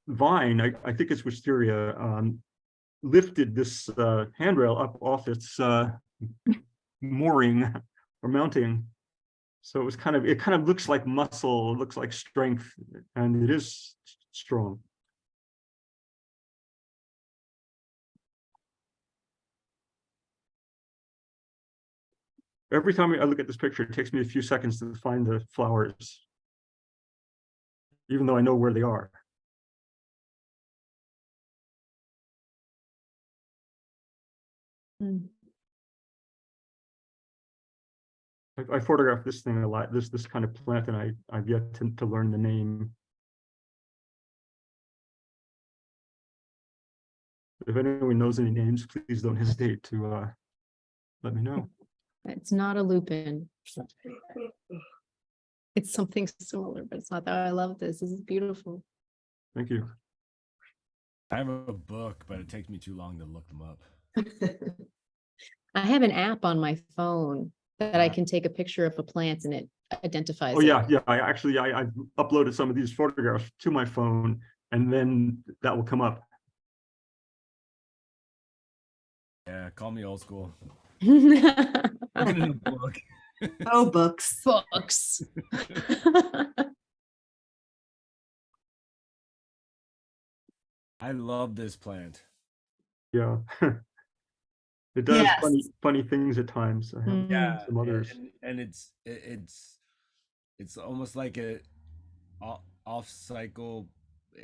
vine, I think it's wisteria, lifted this handrail up off its mooring or mounting. So it was it kind of looks like muscle, it looks like strength, and it is strong. Every time I look at this picture, it takes me a few seconds to find the flowers, even though I know where they are. I photographed this thing a lot, this kind of plant, and I've yet to learn the name. If anyone knows any names, please don't hesitate to let me know. It's not a lupin. It's something similar, but it's not that. I love this. This is beautiful. Thank you. I have a book, but it takes me too long to look them up. I have an app on my phone that I can take a picture of a plant and it identifies Oh it. yeah. I've uploaded some of these photographs to my phone, and then that will come up. Yeah, call me old school. Books. Looking in a book. Oh, books. I love this plant. Yeah. It does Yes. funny things at times. I have Yeah, some others. and it's almost like a off cycle.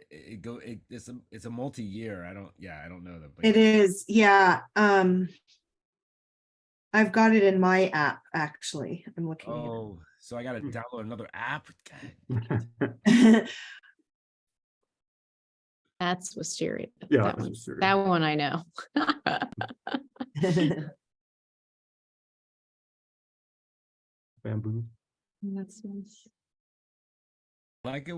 It's a multi-year. I don't know that. But It is. Yeah. I've got it in my app, actually. I'm looking here. Oh, so I gotta download another app. That's wisteria. Yeah, that that's one. wisteria. That one I know. Bamboo. That's nice. I like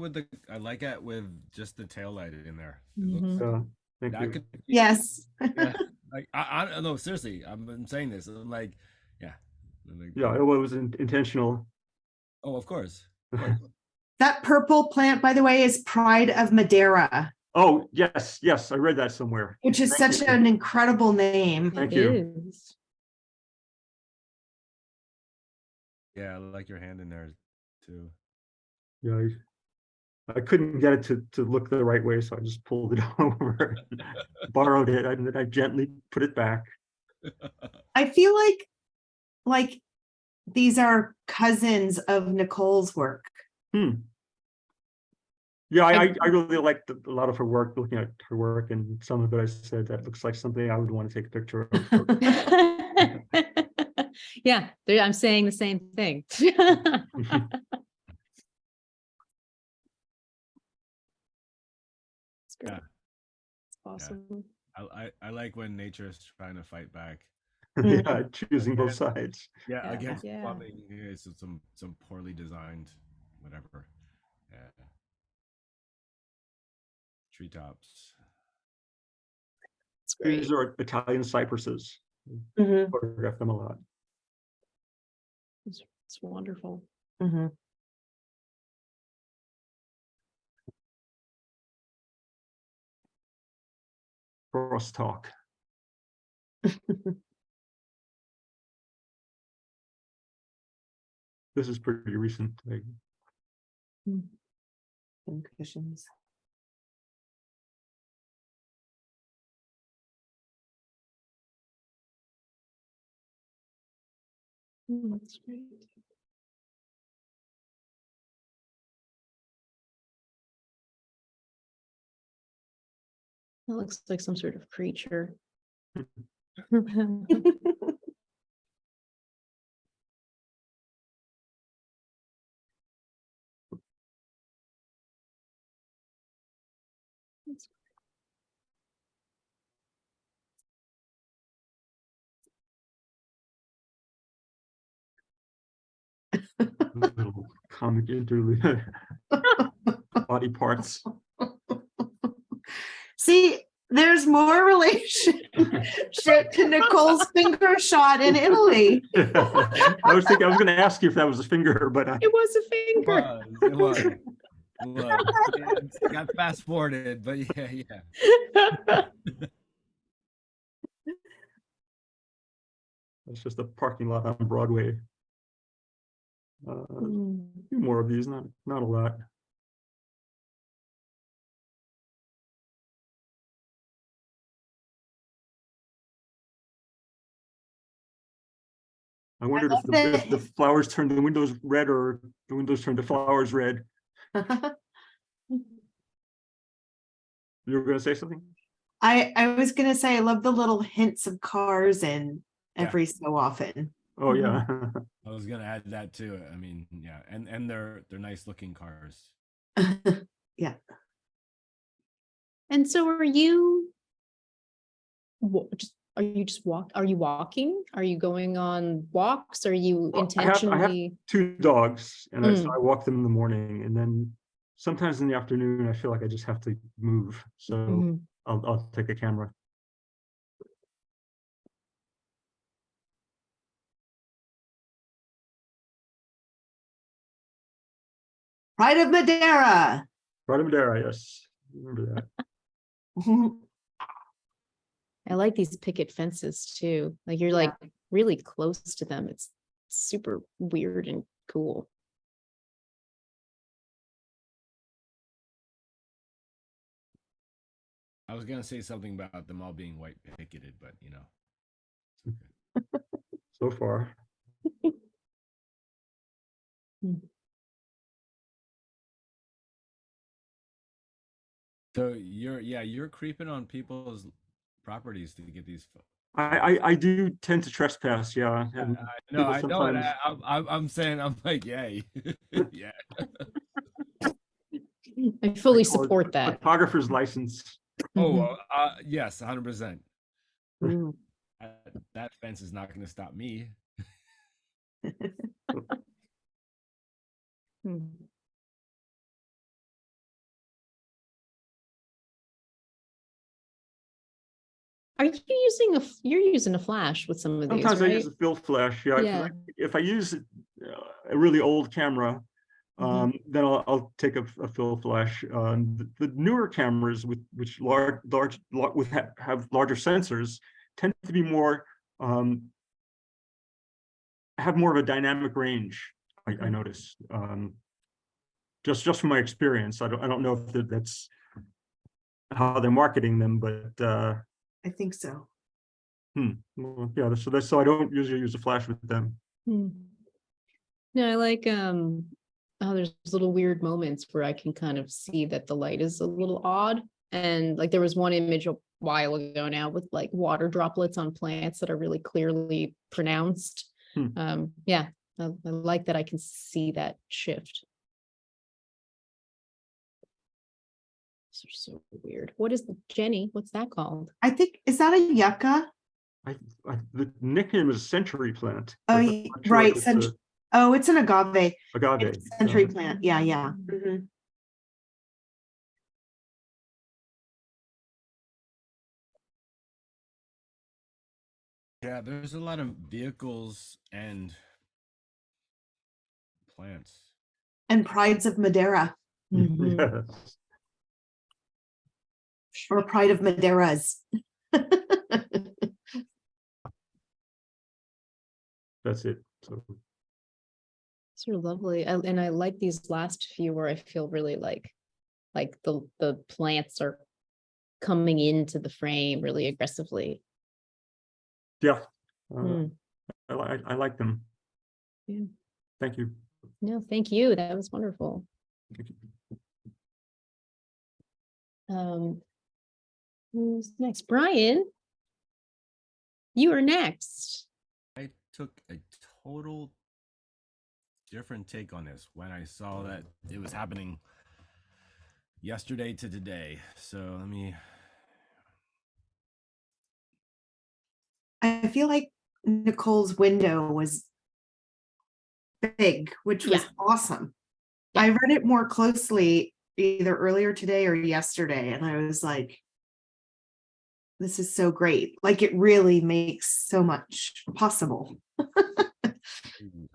it with just the tail light in there. It Mhm. looks, Thank I you. could, Yes. yeah, like I no, seriously, I'm saying this. I'm like, yeah. Yeah, it was intentional. Oh, of course. That purple plant, by the way, is Pride of Madeira, Oh, yes, I read that somewhere. which is Thank such you. an incredible name. Thank It you. is. Yeah, I like your hand in there too. Yeah, I couldn't get it to look the right way, so I just pulled it over, borrowed it, and then I gently put it back. I feel like these are cousins of Nicole's work. Yeah, I really liked a lot of her work, looking at her work, and some of it I said that looks like something I would want to take a picture of. So, Yeah, I'm saying the same thing. It's great. Yeah. It's awesome. I like when nature is trying to fight back. yeah, choosing both sides. Yeah, Yeah, against yeah. plumbing, it's some poorly designed, whatever. Yeah. Treetops. It's great. These are Italian cypresses. Mhm, Photograph them a lot. It's wonderful. mhm. Crosstalk. This is pretty recent. And cushions. That's great. That looks like some sort of creature. Little comic interlude. Body parts. See, there's more relationship to Nicole's finger shot in Italy. I was going to ask you if that was a finger, but It was a finger. It was. It got fast forwarded, but yeah. it's just a parking lot on Broadway. A few more of these, not a lot. I wondered if the flowers turned the windows red or the windows turned the flowers red. You were going to say something? I was gonna say I love the little hints of cars in Yeah. every so often. Oh yeah. I was gonna add that too. I mean, yeah, and they're nice looking cars. Yeah. And so are you are you walking? Are you going on walks? Are you Well, intentionally? 2 dogs, and so Mm. I walk them in the morning, and then sometimes in the afternoon I feel like I just have to move, so Mhm. I'll take a camera. Pride of Madeira. Pride of Madeira, yes, remember that. I like these picket fences too. Like you're like really close to them. It's super weird and cool. I was gonna say something about them all being white picketed, but you know. So far. So you're creeping on people's properties to get these. I do tend to trespass, yeah. And No, people I know it. sometimes I'm saying, I'm like, yay, yeah. I fully call it support that. photographer's license. Oh, yes, 100%. Mm. That fence is not going to stop me. Mm. Are you using you're using a flash with some of these, Sometimes I right? use a fill flash, yeah. Yeah. If I use a really old camera, then I'll take a fill flash. The newer cameras which have larger sensors tend to be more have more of a dynamic range. I notice just from my experience. I don't know if that's how they're marketing them, but I think so. well, yeah. So I don't usually use a flash with them. No, I like there's little weird moments where I can kind of see that the light is a little odd. And like there was one image a while ago now with like water droplets on plants that are really clearly pronounced. Yeah, I like that I can see that shift. So weird. What is Jenny? What's that called? I think, is that a yucca? The nickname is century plant. Oh, but I'm not sure right. if it's a Oh, it's an agave. agave. It's a century plant. Yeah, yeah. Mhm. Yeah, there's a lot of vehicles and plants. And Prides of Madeira, Mhm. Yes, or Pride of Madeiras. that's it. So Sort of lovely. And I like these last few where I feel really like the plants are coming into the frame really aggressively. yeah, Mm. I like them. Yeah. Thank you. No, thank you. That was wonderful. Thank you. Who's next? Brian, you are next. I took a total different take on this when I saw that it was happening yesterday to today. So let me. I feel like Nicole's window was big, which was Yeah. awesome. Yeah. I read it more closely either earlier today or yesterday, and I was like, this is so great. Like it really makes so much possible.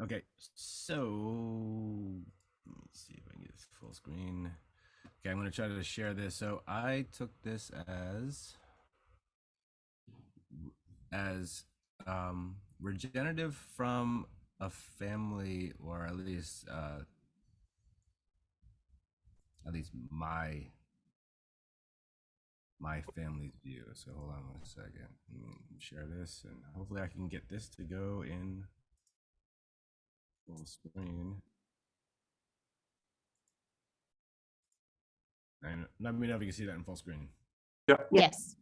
Okay, so let me see if I can get this full screen. Okay, I'm going to try to share this. So I took this as regenerative from a family, or at least my family's view. So hold on 1 second. Let me share this, and hopefully I can get this to go in full screen. And let me know if you can see that in full screen. Yeah. Yes.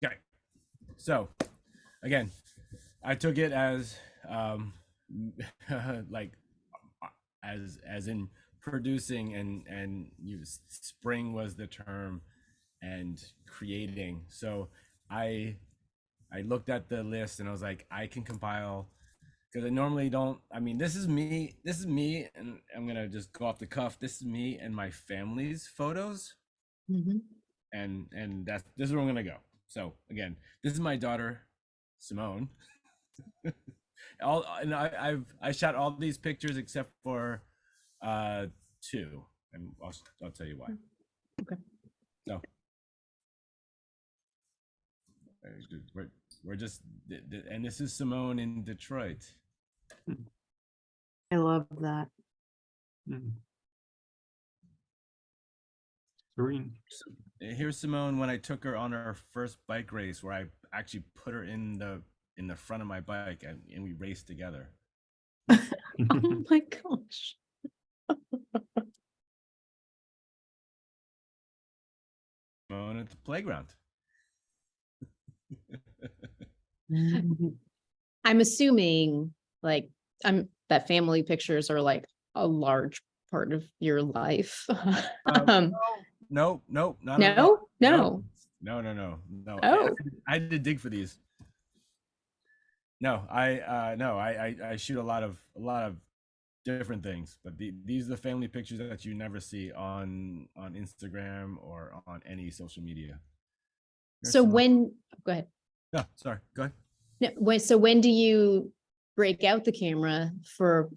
Okay. So again, I took it as like as in producing, and spring was the term, and creating. So I looked at the list and I was like, I can compile, because I normally don't. I mean, this is me, and I'm gonna just go off the cuff. This is me and my family's photos, Mhm. and this is where I'm gonna go. So again, this is my daughter, Simone. I shot all these pictures except for two, and I'll tell you why. Okay. So we're just, and this is Simone in Detroit. I love that. Mhm. Serene. Here's Simone when I took her on our first bike race, where I actually put her in the front of my bike, and we raced together. Oh my gosh. Simone at the playground. I'm assuming like that family pictures are like a large part of your life. No, not at all. No. No. Oh. I had to dig for these. No, I shoot a lot of different things, but these are the family pictures that you never see on Instagram or on any social media. So when, go ahead. No, sorry, go ahead. No, so when do you break out the camera for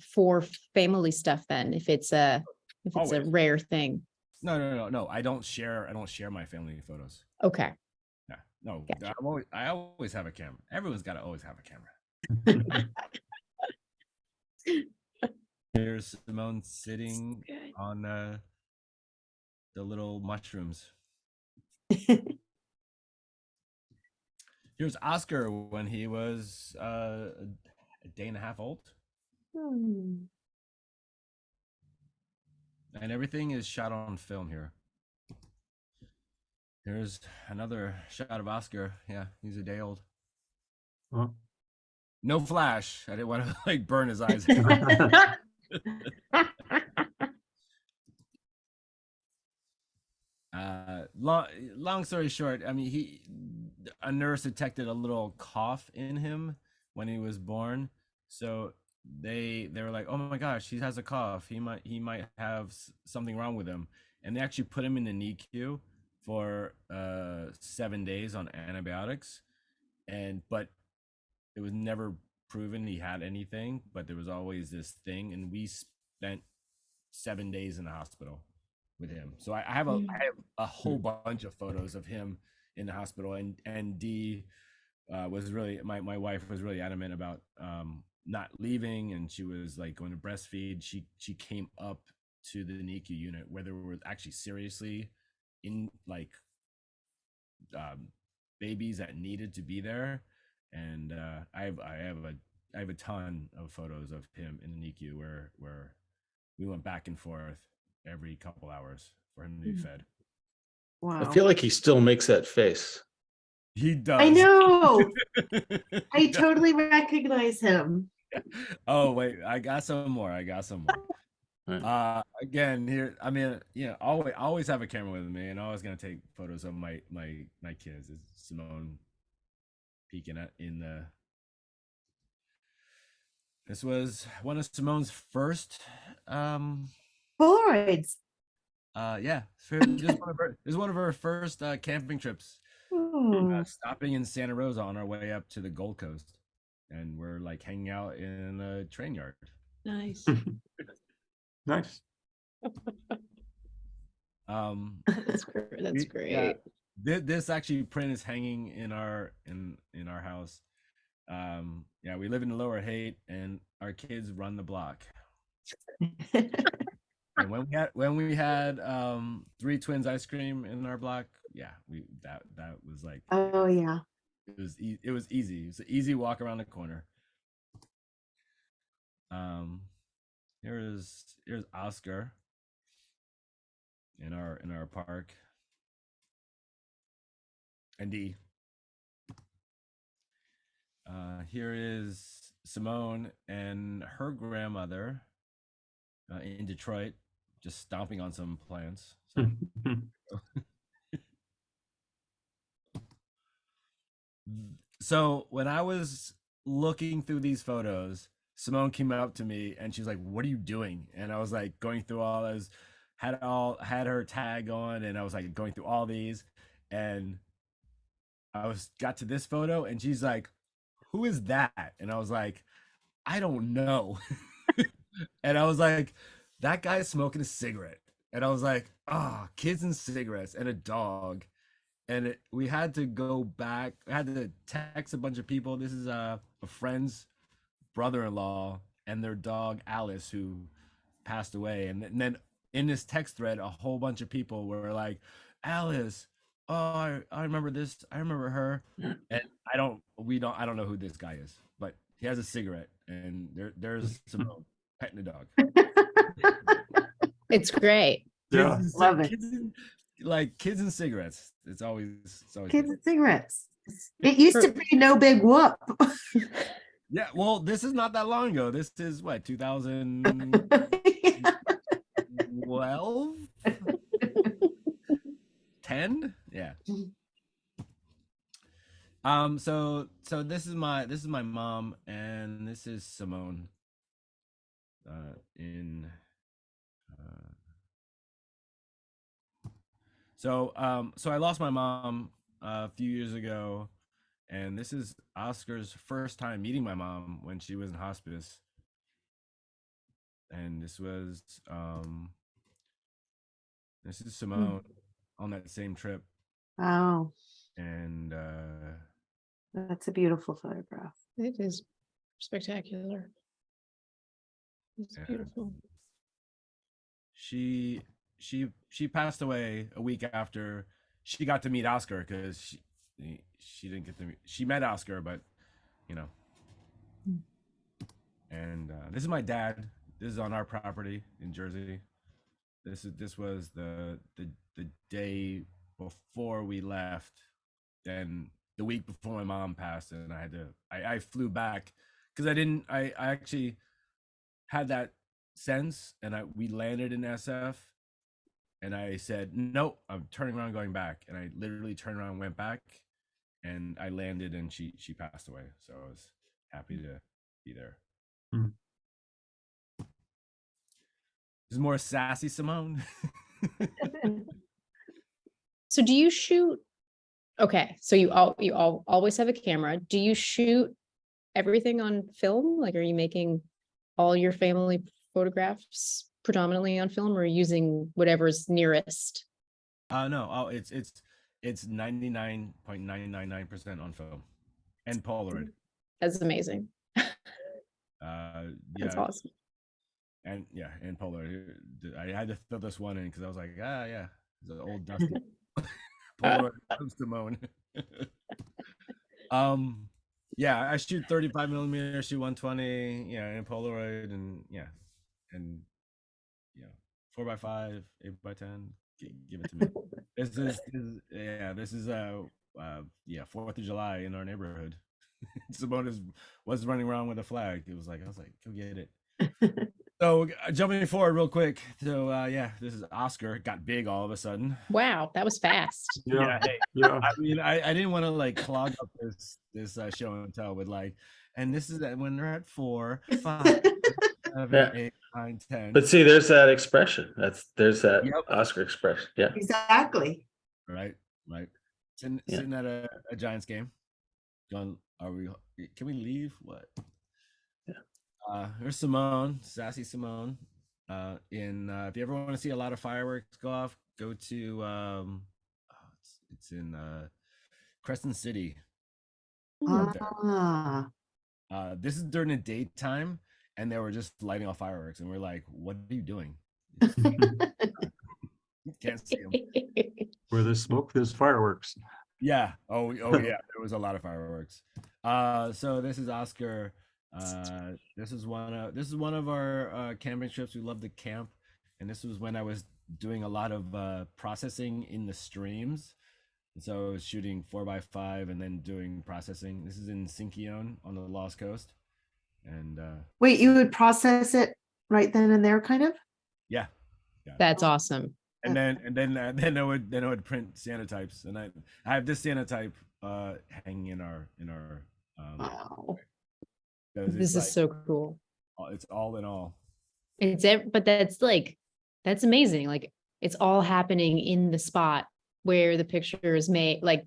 family stuff then, if it's a Always. rare thing? No. I don't share my family photos. Okay. No. Gotcha. I always have a camera. Everyone's got to always have a camera. Here's Simone sitting on the little mushrooms. Here's Oscar when he was a day and a half old. And everything is shot on film here. Here's another shot of Oscar. Yeah, he's a day old. Well, No flash. I didn't want to like burn his eyes. Long story short, I mean, a nurse detected a little cough in him when he was born, so they were like, oh my gosh, he has a cough, he might have something wrong with him, and they actually put him in the NICU for 7 days on antibiotics, but it was never proven he had anything, but there was always this thing, and we spent 7 days in the hospital with him. So I have a whole bunch of photos of him in the hospital, and Dee was really, my wife was really adamant about not leaving, and she was like going to breastfeed. She came up to the NICU unit where there were actually seriously in like babies that needed to be there, and I have a ton of photos of him in the NICU where we went back and forth every couple hours for him to be fed. Wow. I feel like he still makes that face. He does. I know. I totally recognize him. Oh wait, I got some more. Right. Again, here, I mean, always have a camera with me, and always gonna take photos of my kids. It's Simone peeking in the. This was one of Simone's first. Polaroids. Yeah, this is one of her first camping trips. Oh, Stopping in Santa Rosa on our way up to the Gold Coast, and we're like hanging out in a train yard. Nice. nice. That's great. Yeah, this actually print is hanging in our house. Yeah, we live in the Lower Haight, and our kids run the block. And when we had 3 Twins ice cream in our block, yeah, that was like, oh yeah. it was easy. It was an easy walk around the corner. Here's Oscar in our park, and Dee. Here is Simone and her grandmother in Detroit, just stomping on some plants. So when I was looking through these photos, Simone came up to me and she's like, "What are you doing?" And I was like going through all those, had her tag on, and I was like going through all these, and I got to this photo, and she's like, "Who is that?" And I was like, "I don't know." And I was like, "That guy's smoking a cigarette." And I was like, kids and cigarettes and a dog. And we had to go back. I had to text a bunch of people. This is a friend's brother-in-law and their dog Alice, who passed away. And then in this text thread, a whole bunch of people were like, "Alice, oh, I remember this. I remember her." And I don't know who this guy is, but he has a cigarette, and there's Simone petting the dog. It's great. Yeah. Love it. Kids and cigarettes. It's always Kids good. and cigarettes. It used to be no big whoop. Yeah, well, this is not that long ago. This is what, 2012? Yeah. 10? Yeah. So this is my mom, and this is Simone so I lost my mom a few years ago, and this is Oscar's first time meeting my mom when she was in hospice. And this is Simone on that same trip. Wow, And that's a beautiful photograph. It is spectacular. It's Yeah. beautiful. she passed away a week after she got to meet Oscar, because she didn't get to meet, she met Oscar, but you know. And this is my dad. This is on our property in Jersey. This was the day before we left, then the week before my mom passed, and I flew back because I actually had that sense, and we landed in SF, and I said, nope, I'm turning around, going back, and I literally turned around and went back, and I landed, and she passed away. So I was happy to be there. Hmm. This is more sassy Simone. So do you shoot? Okay, so you always have a camera. Do you shoot everything on film? Like, are you making all your family photographs predominantly on film, or using whatever's nearest? No, it's 99.999% on film and Polaroid. That's amazing. Yeah, That's awesome. and Polaroid. I had to fill this one in because I was like, yeah, the old dusty Polaroid from Simone. Yeah, I shoot 35 millimeter, shoot 120, in Polaroid, and 4x5, 8x10. Give it to me. This is 4th of July in our neighborhood. Simone was running around with a flag. I was like, go get it. So jumping forward real quick. So this is Oscar. Got big all of a sudden. Wow, that was fast. Yeah. Hey, Yeah. I mean, I didn't want to like clog up this show and tell with like, and this is that when they're at 4, 5, 7, Yeah. 8, 9, 10. But see, there's that expression. There's that Yep. Oscar expression. Yeah. Exactly. Right. Sitting at a Giants game. John, can we leave? What? Here's Simone, sassy Simone. If you ever want to see a lot of fireworks go off, go to it's in Crescent City. Ah. This is during the daytime, and they were just lighting off fireworks, and we're like, "What are you doing?" Can't see them. Where there's smoke, there's fireworks. Yeah. Oh yeah. There was a lot of fireworks. So this is Oscar. This is one of our camping trips. We love to camp, and this was when I was doing a lot of processing in the streams. And so I was shooting 4x5 and then doing processing. This is in Sinkione on the Lost Coast, and Wait, you would process it right then and there, kind of? yeah. That's awesome. And then I would print Sanotypes, and I have this Sanotype hanging in our Wow. This is so cool. It's all in all. But that's amazing. Like, it's all happening in the spot where the picture is made. Like,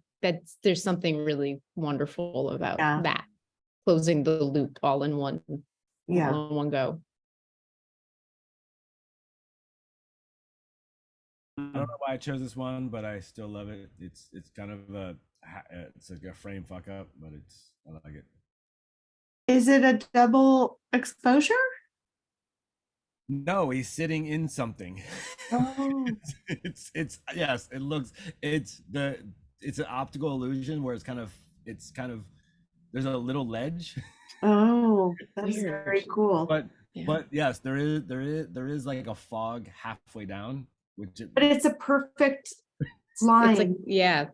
there's something really wonderful about that, closing the loop all in one go. I don't know why I chose this one, but I still love it. It's kind of it's like a frame fuck up, but I like it. Is it a double exposure? No, he's sitting in something. Oh. it's yes, it looks it's an optical illusion where it's kind of there's a little ledge. Oh, that's Weird. very cool. But yes, there is like a fog halfway down, But it's a perfect It's line. like,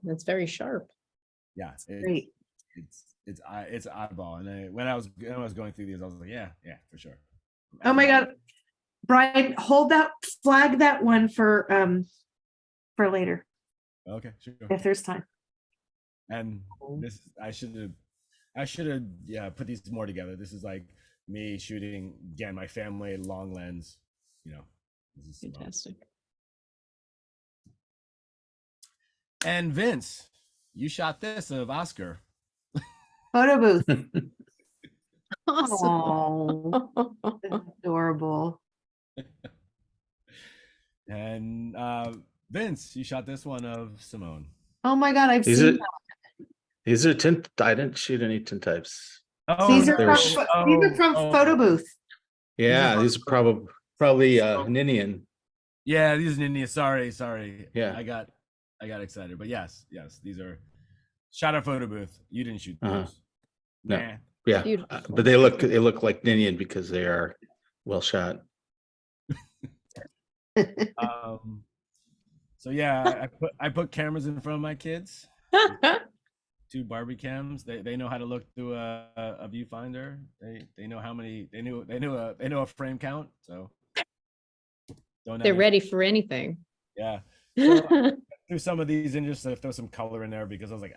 that's very sharp. Yeah, Great. it's oddball. And when I was going through these, I was like, yeah, for sure. Oh my God. Brian, flag that one for later, Okay, sure. if there's time. And this, I should have put these more together. This is like me shooting again, my family long lens. This is Fantastic. And Vince, you shot this of Oscar. Photo booth. Awesome. Oh, adorable. And Vince, you shot this one of Simone. Oh my God, I've These seen are that. these are tint. I didn't shoot any tintypes. These are They were from photo booth. Yeah, these are probably Ninian. Yeah, these are India. Sorry. Yeah. I got excited, but yes, these are shot at photo booth. You didn't shoot those. Uh-huh. No. Nah. Yeah, Beautiful. but they look like Ninian because they are well shot. So yeah, I put cameras in front of my kids. Two Barbie cams. They know how to look through a viewfinder. They know how many. They know a frame count. So don't They're have ready for anything. Yeah. So I threw some of these in just to throw some color in there because I was like,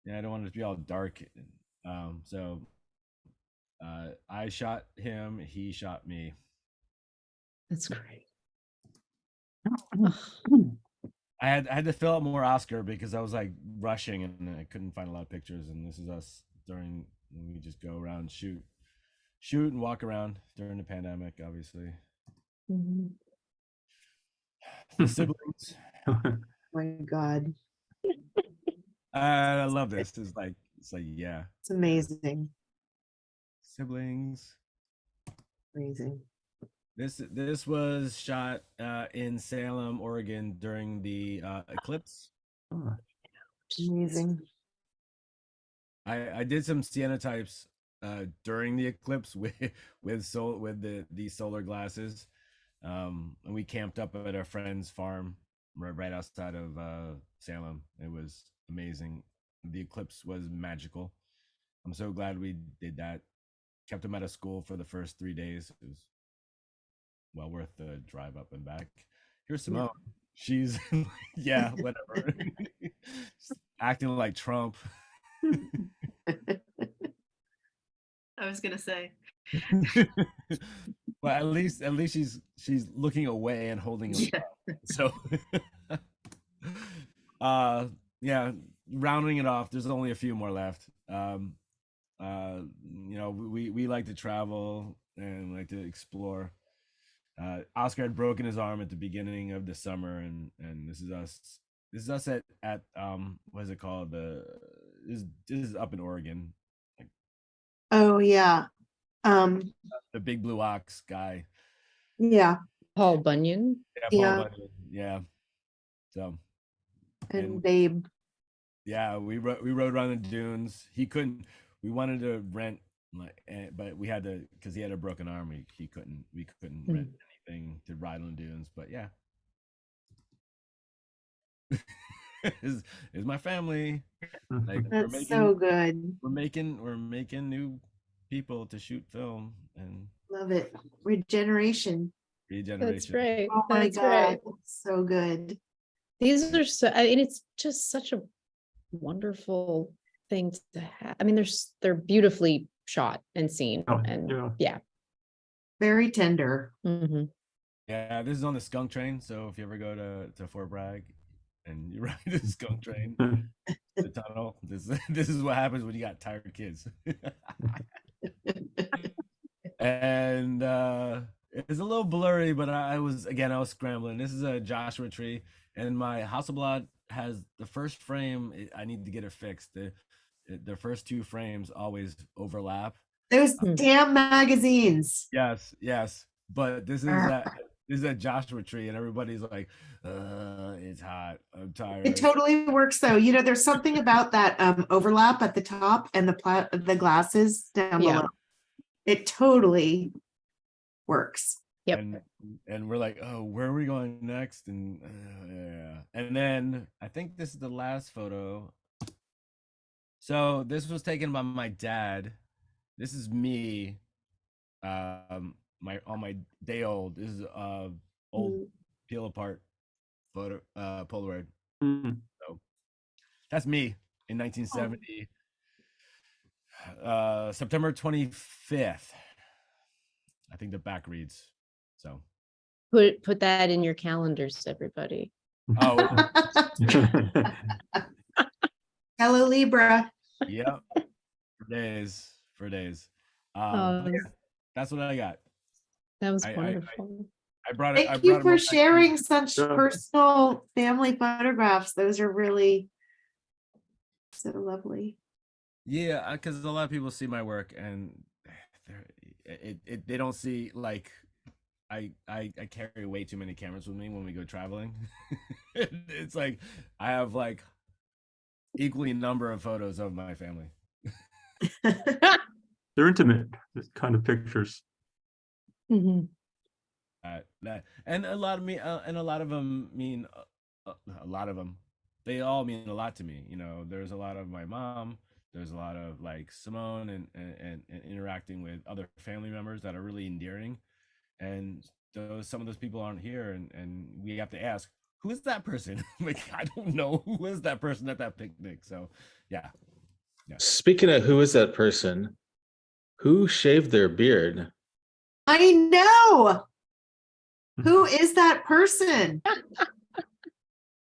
yeah, I don't want it to be all dark. So I shot him. He shot me. That's great. I had to fill out more Oscar because I was like rushing and I couldn't find a lot of pictures. And this is us during when we just go around shoot and walk around during the pandemic, obviously. Mhm. The siblings. Oh my God. I love this. It's like yeah, It's amazing. siblings. Amazing. This was shot in Salem, Oregon during the eclipse. Oh, Amazing. I did some cyanotypes during the eclipse with the solar glasses, and we camped up at our friend's farm right outside of Salem. It was amazing. The eclipse was magical. I'm so glad we did that. Kept him out of school for the first 3 days. It was well worth the drive up and back. Here's Simone. She's yeah, whatever. Acting like Trump. I was gonna say. Well, at least she's looking away and holding him up. So yeah, rounding it off, there's only a few more left. You know, we like to travel and like to explore. Oscar had broken his arm at the beginning of the summer, and this is us. This is us at what is it called? This is up in Oregon. Like Oh yeah. the big blue ox guy. Yeah. Paul Bunyan. Yeah, Yeah. Paul Bunyan. Yeah. So And Babe. yeah, we rode around the dunes. He couldn't. We wanted to rent, like, but we had to because he had a broken arm. We couldn't rent anything to ride on the dunes. But yeah, is my family. Like That's so good. we're making new people to shoot film and Love it. Regeneration. regeneration. That's right. Oh my That's God. right. So good. These are so, I mean, it's just such a wonderful thing to have. I mean, they're beautifully shot and seen, Oh, and yeah. yeah. Very tender. Mhm. Yeah, this is on the skunk train. So if you ever go to Fort Bragg and you ride the skunk train, the tunnel, this is what happens when you got tired kids. And it's a little blurry, but I was scrambling. This is a Joshua tree, and my Hasselblad has the first frame. I need to get it fixed. The first two frames always overlap. Those Hmm. damn magazines. Yes, but this is Arr. a Joshua tree, and everybody's like, it's hot. I'm tired. It totally works though. You know, there's something about that overlap at the top and the glasses down Yeah. below. It totally works. Yep. And we're like, oh, where are we going next? And yeah. And then I think this is the last photo. So this was taken by my dad. This is me. On my day old. This is old peel apart photo Polaroid. So that's me in 1970. September 25th. I think the back reads. So Put that in your calendars, everybody. oh Hello, Libra. yeah, for days. Oh, But yeah, that's what I got. that was I wonderful. brought it. I Thank you brought for them sharing such Yeah. personal family photographs. Those are really so lovely. Yeah, because a lot of people see my work and they don't see like I carry way too many cameras with me when we go traveling. It's like I have like equally number of photos of my family. They're intimate, this kind of pictures. Mhm. that, and a lot of me, and a lot of them mean, a lot of them, they all mean a lot to me. You know, there's a lot of my mom. There's a lot of like Simone, and interacting with other family members that are really endearing. And some of those people aren't here, and we have to ask, who is that person? Like, I don't know who is that person at that picnic. So yeah. Speaking of who is that person, who shaved their beard? I know. Who is that person?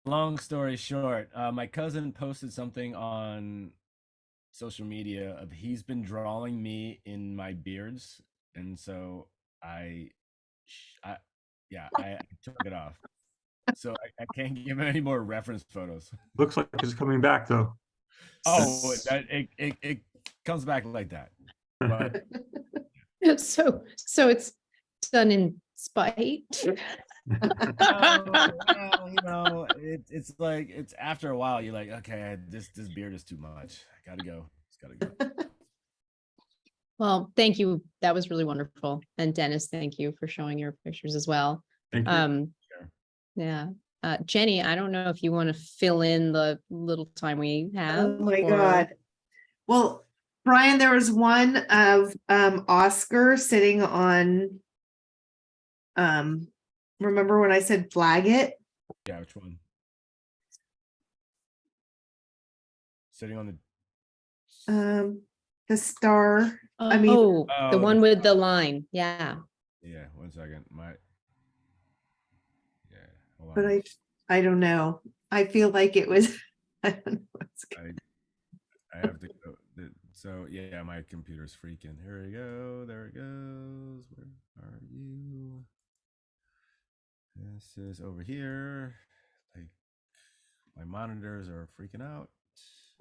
Long story short, my cousin posted something on social media of he's been drawing me in my beards, and so I yeah, I took it off. So I can't give him any more reference photos. Looks like it's coming back though. Oh, it comes back like that. But So it's done in spite. well, you know, it's like, it's after a while you're like, okay, this beard is too much. I gotta go. It's gotta go. Well, thank you. That was really wonderful. And Dennis, thank you for showing your pictures as well. Thank you. Sure. Yeah. Jenny, I don't know if you want to fill in the little time we have. Oh my or- God. Well, Brian, there was one of Oscar sitting on remember when I said flag it? Yeah, which one? Sitting on The star. I mean- Oh, the Oh, one with the line. Yeah. yeah, 1 second. Yeah, hold But on. I don't know. I feel like it was I don't know what's I have to go. So yeah, my computer's freaking. Here we go. There it goes. Where are you? This is over here. Like, my monitors are freaking out.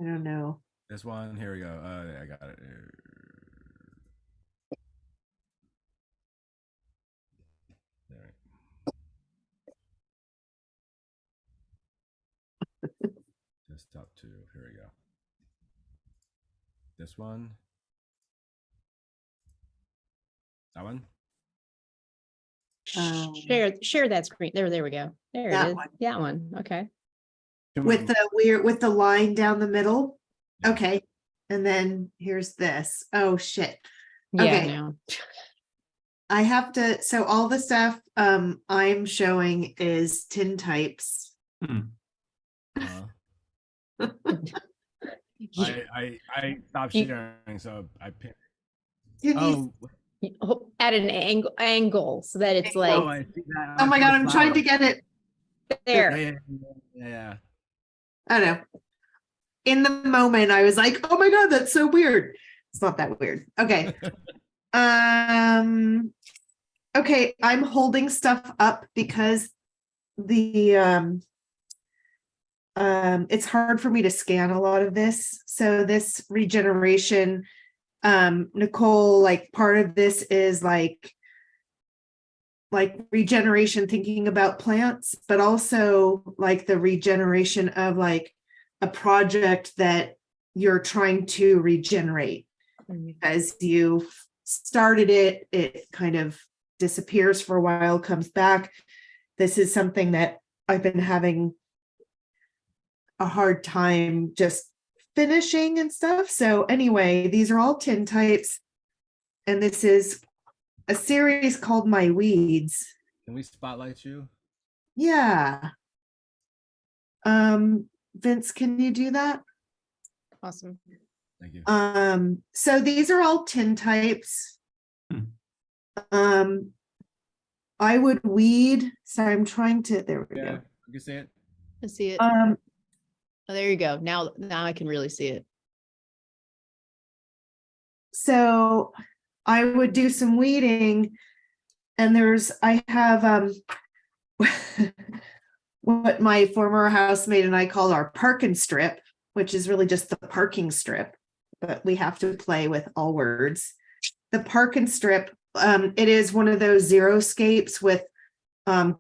I don't know. This one, here we go. I got it. There. Desktop 2. Here we go. This one. That one. Share that screen. There we go. There That it is. one. That one. Okay. With the line down the middle. Yeah. Okay. And then here's this. Oh shit. Yeah. Okay. No. I have to, so all the stuff I'm showing is tintypes. Uh-huh. I stopped You- sharing, so I pinned. Can you- At an angle so that it's like I see that. Oh my God, I'm trying to get it. there. Yeah. I don't know. In the moment, I was like, oh my God, that's so weird. It's not that weird. Okay. Okay, I'm holding stuff up because the it's hard for me to scan a lot of this. So this regeneration, Nicole, like part of this is like regeneration, thinking about plants, but also like the regeneration of like a project that you're trying to regenerate. As you started it, it kind of disappears for a while, comes back. This is something that I've been having a hard time just finishing and stuff. So anyway, these are all tintypes. And this is a series called My Weeds. Can we spotlight you? Yeah. Vince, can you do that? Awesome. Thank you. So these are all tintypes. I would weed. So I'm trying to, there we Yeah, go. you can see it. I see it. Um, Oh, there you go. Now I can really see it. so I would do some weeding, and I have what my former housemate and I call our parking strip, which is really just the parking strip, but we have to play with all words. The parking strip, it is one of those xeriscapes with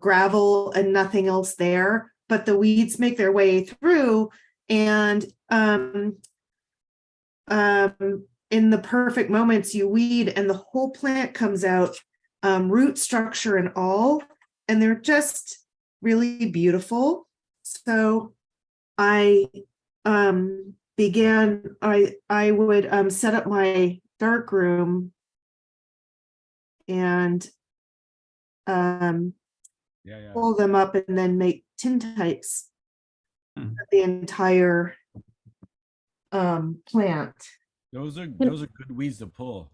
gravel and nothing else there, but the weeds make their way through, and in the perfect moments you weed and the whole plant comes out, root structure and all, and they're just really beautiful. So I I would set up my dark room and Yeah. pull them up and then make tintypes Hmm. of the entire plant. Those are good weeds to pull.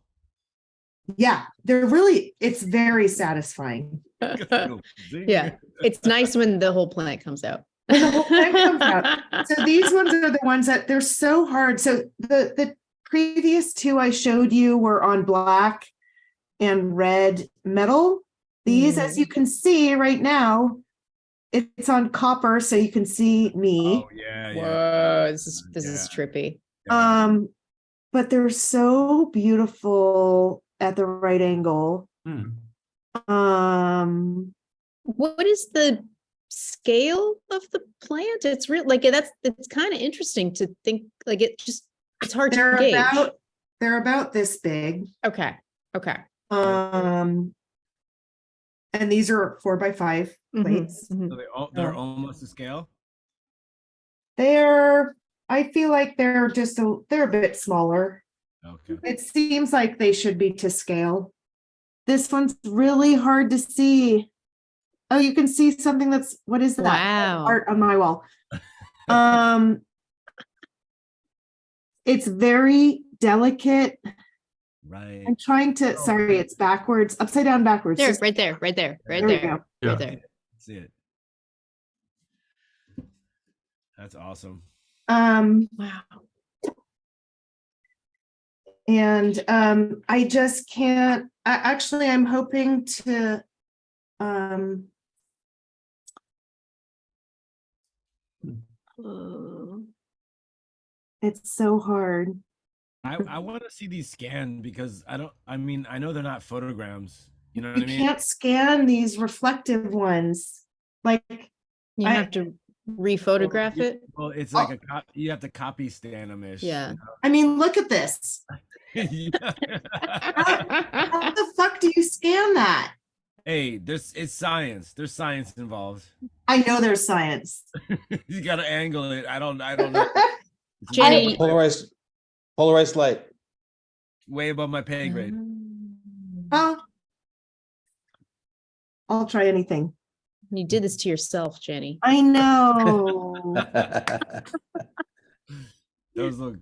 Yeah, they're really, it's very satisfying. Yeah, it's nice when the whole plant comes out. When the whole plant comes out. So these ones are the ones that they're so hard. So the previous two I showed you were on black and red metal. These, as you can see right now, it's on copper, so you can see me. Oh yeah. Whoa, this is Yeah. trippy. Yeah. But they're so beautiful at the right angle. Hmm. What is the scale of the plant? It's real, like it's kind of interesting to think, like it's hard to They're gauge. about this big. Okay. And these are 4x5 plates. Mhm. So they're almost to scale. I feel like they're a bit smaller. Okay. It seems like they should be to scale. This one's really hard to see. Oh, you can see something what is that? Wow. Art on my wall. It's very delicate. Right. I'm trying to, sorry, it's backwards, upside down, backwards. There, Just- right there. There we go. Yeah. Right there. See it. That's awesome. Wow. And I just can't, actually, I'm hoping to it's so hard. I want to see these scanned because I know they're not photograms. You know what You I mean? can't scan these reflective ones. Like, You I- have to re-photograph it. Well, it's like you have to copy scan them ish. Yeah. I mean, look at this. Yeah. How the fuck do you scan that? Hey, it's science. There's science involved. I know there's science. You gotta angle it. I don't know. It's Jenny- Polarized light. way above my pay grade. Oh, I'll try anything. You did this to yourself, Jenny. I know. Those look.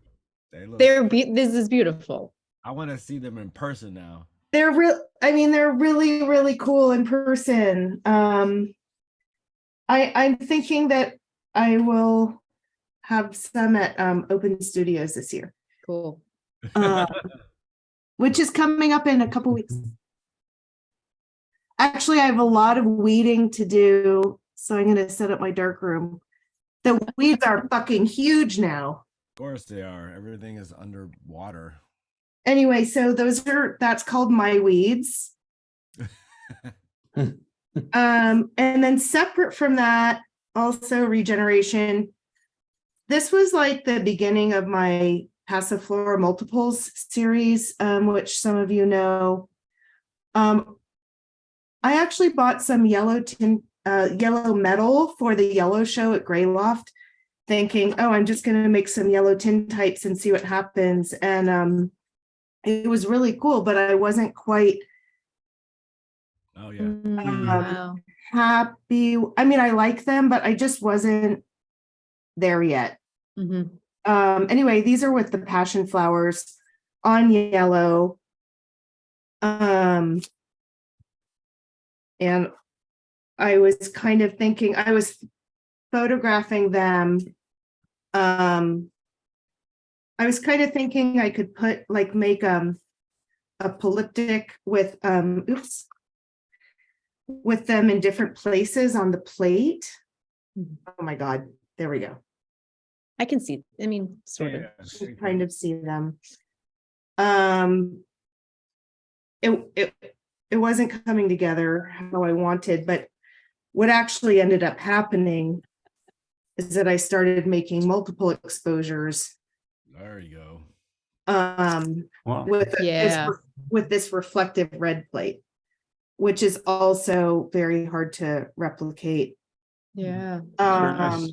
They look. This is beautiful. I want to see them in person now. They're really, really cool in person. I'm thinking that I will have some at Open Studios this year, Cool. which is coming up in a couple weeks. Actually, I have a lot of weeding to do, so I'm going to set up my dark room. The weeds are fucking huge now. Of course they are. Everything is underwater. Anyway, so that's called My Weeds. And then separate from that, also regeneration. This was like the beginning of my Passiflora Multiples series, which some of you know. I actually bought some yellow metal for the yellow show at Greyloft, thinking, oh, I'm just going to make some yellow tintypes and see what happens. And it was really cool, but I wasn't quite Oh yeah. Wow. happy. I mean, I like them, but I just wasn't there yet. Mhm. Anyway, these are with the passion flowers on yellow. And I was kind of thinking, I was photographing them. I was kind of thinking I could make a polyptych with with them in different places on the plate. Oh my God, there we go. I can see. I mean, sort of. Yeah. You can kind of see them. It wasn't coming together how I wanted, but what actually ended up happening is that I started making multiple exposures There you go. Wow. with Yeah. this reflective red plate. which is also very hard to replicate. Yeah. Very nice.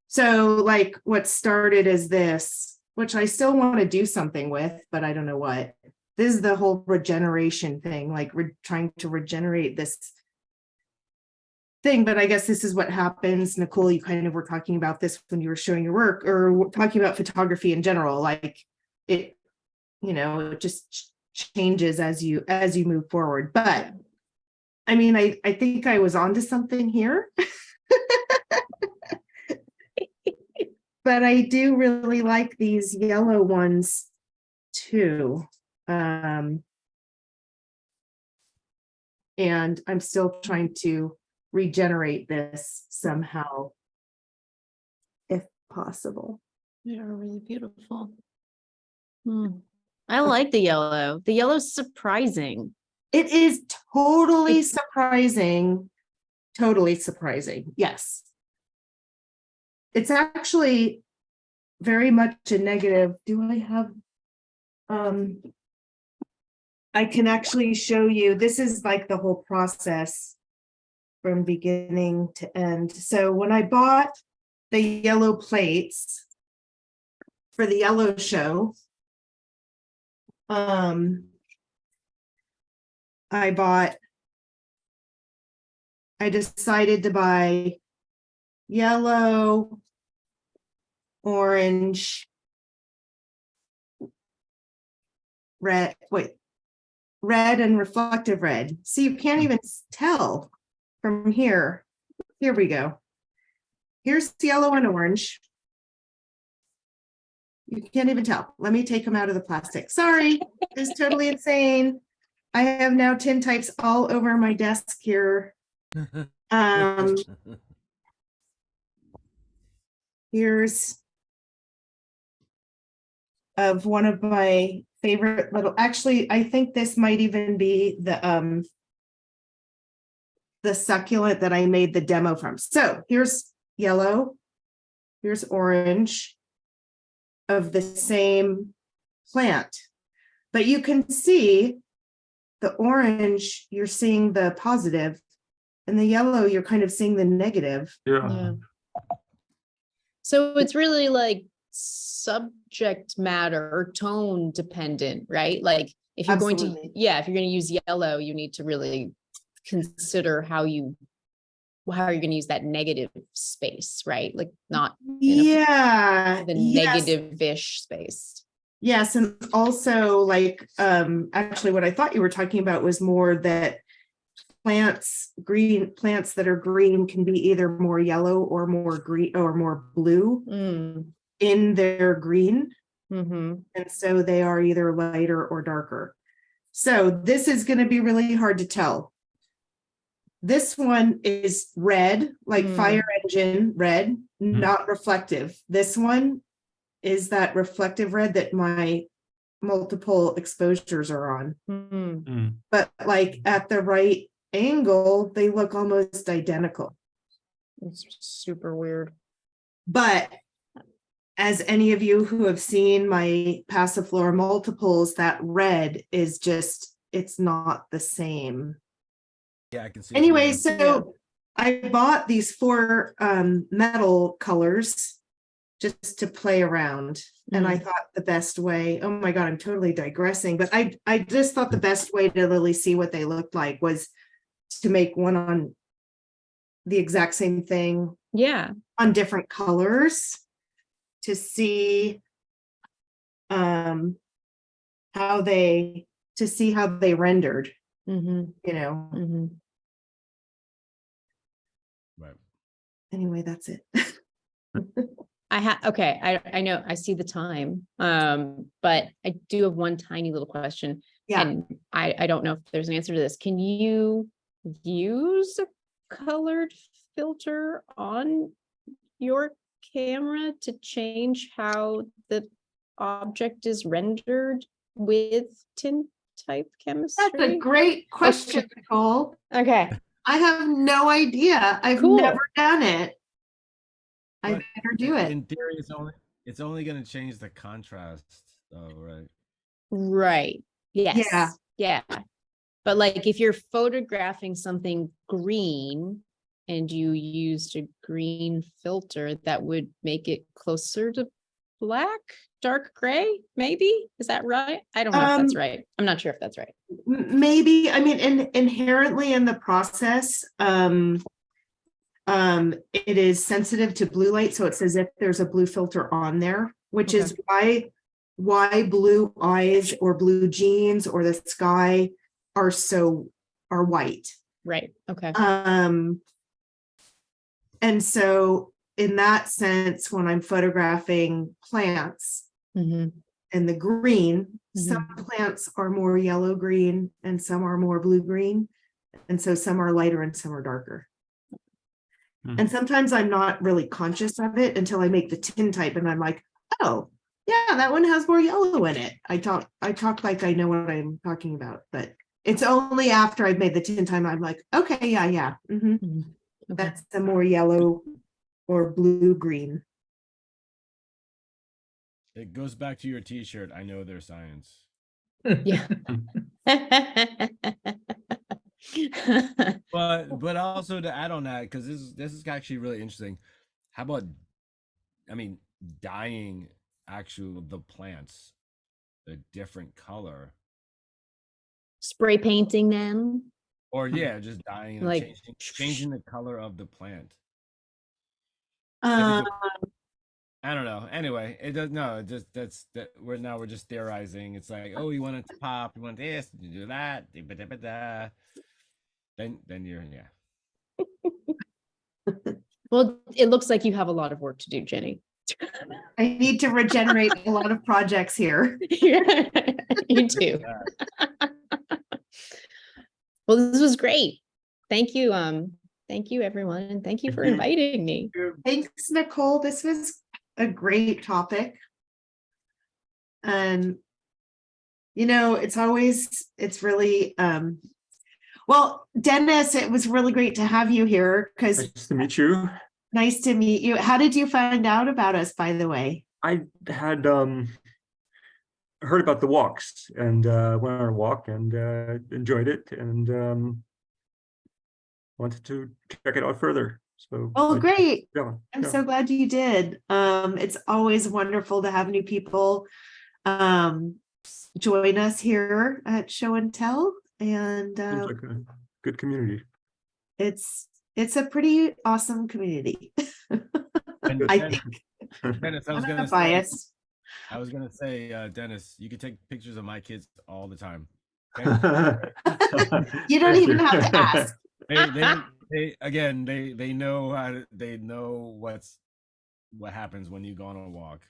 So like what started as this, which I still want to do something with, but I don't know what. This is the whole regeneration thing, like we're trying to regenerate this thing, but I guess this is what happens. Nicole, you kind of were talking about this when you were showing your work, or talking about photography in general, like it, it just changes as you move forward. But I mean, I think I was onto something here. But I do really like these yellow ones too. And I'm still trying to regenerate this somehow, if possible. They are really beautiful. I like the yellow. The yellow's surprising. It is totally surprising. Totally surprising. Yes. It's actually very much a negative. Do I have, I can actually show you, this is like the whole process from beginning to end. So when I bought the yellow plates for the yellow show, I decided to buy yellow, orange, red, red and reflective red. See, you can't even tell from here. Here we go. Here's yellow and orange. You can't even tell. Let me take them out of the plastic. Sorry, it's totally insane. I have now tintypes all over my desk here. Here's of one of my favorite little, actually, I think this might even be the succulent that I made the demo from. So here's yellow, here's orange of the same plant. But you can see the orange, you're seeing the positive, and the yellow, you're kind of seeing the negative. Yeah. So it's really like subject matter or tone dependent, right? Like if you're going to, Absolutely. if you're going to use yellow, you need to really consider how you're going to use that negative space, right? Like not the negative-ish space. Yes, and also like actually what I thought you were talking about was more that plants that are green can be either more yellow or more green or more blue in their green. And so they are either lighter or darker. So this is going to be really hard to tell. This one is red, like fire engine red, not reflective. This one is that reflective red that my multiple exposures are on. But like at the right angle, they look almost identical. It's super weird. But as any of you who have seen my Passiflora multiples, that red is just, it's not the same. Yeah, I can see. Anyway, so I bought these 4 metal colors just to play around. And I thought the best way, oh my God, I'm totally digressing, but I just thought the best way to really see what they looked like was to make one on the exact same thing. On different colors to see how they rendered, Right. Anyway, that's it. I know I see the time. But I do have one tiny little question. And I don't know if there's an answer to this. Can you use a colored filter on your camera to change how the object is rendered with tintype chemistry? That's a great question, Nicole. Okay. I have no idea. I've never done it. I better do it. In theory, it's only going to change the contrast, though, right? Right. Yes. Yeah. But like if you're photographing something green and you used a green filter, that would make it closer to black, dark gray, maybe? Is that right? I don't know if that's right. I'm not sure if that's right. Maybe, I mean, inherently in the process, it is sensitive to blue light, so it's as if there's a blue filter on there, which is why blue eyes or blue jeans or the sky are white. Right. Okay. And so in that sense, when I'm photographing plants Mm-hmm. and the green, some plants are more yellow green and some are more blue green. And so some are lighter and some are darker. And sometimes I'm not really conscious of it until I make the tintype and I'm like, oh, yeah, that one has more yellow in it. I talk like I know what I'm talking about, but it's only after I've made the tintype I'm like, okay, yeah. Okay. That's the more yellow or blue green. It goes back to your T-shirt. I know their science. Yeah. But also to add on that, because this is actually really interesting. How about, I mean, dyeing the plants a different color, Spray painting them. or just dyeing and Like changing the color of the plant. Um, I don't know. Anyway, it does no. It just we're just theorizing. It's like, oh, you want it to pop, you want this, you do that, then you're Well, it looks like you have a lot of work to do, Jenny. I need to regenerate a lot of projects here. You too. Well, this was great. Thank you. Thank you, everyone. And thank you for inviting me. Thanks, Nicole. This was a great topic. And, it's really, well, Dennis, it was really great to have you here because Nice to meet you. nice to meet you. How did you find out about us, by the way? I had heard about the walks and went on a walk and enjoyed it and wanted to check it out further. So Great. yeah, I'm so glad you did. It's always wonderful to have new people join us here at Show and Tell. And seems like a good community. it's a pretty awesome community. And I think. Dennis, I'm not biased. I was gonna say, Dennis, you could take pictures of my kids all the time. Okay? You don't even have to ask. They know what happens when you go on a walk.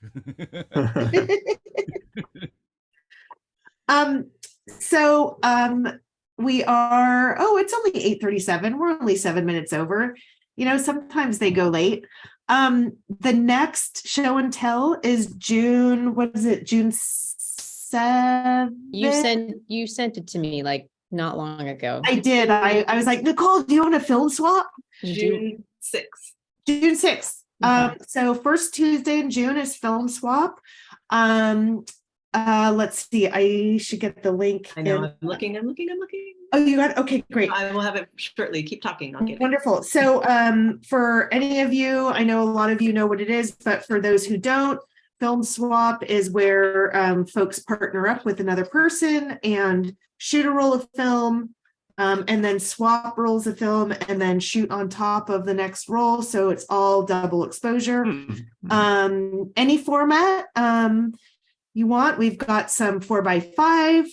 We are, it's only 8:37. We're only 7 minutes over. Sometimes they go late. The next Show and Tell is June, what is it? June 7th? You sent it to me like not long ago. I did. I was like, Nicole, do you want a film swap? June 6th. June 6th. So first Tuesday in June is film swap. Let's see. I should get the link. I know. I'm looking. Oh, you got it? Okay, great. I will have it shortly. Keep talking. I'll get it. Wonderful. So for any of you, I know a lot of you know what it is, but for those who don't, film swap is where folks partner up with another person and shoot a roll of film, and then swap rolls of film and then shoot on top of the next roll. So it's all double exposure. Any format you want. We've got some 4x5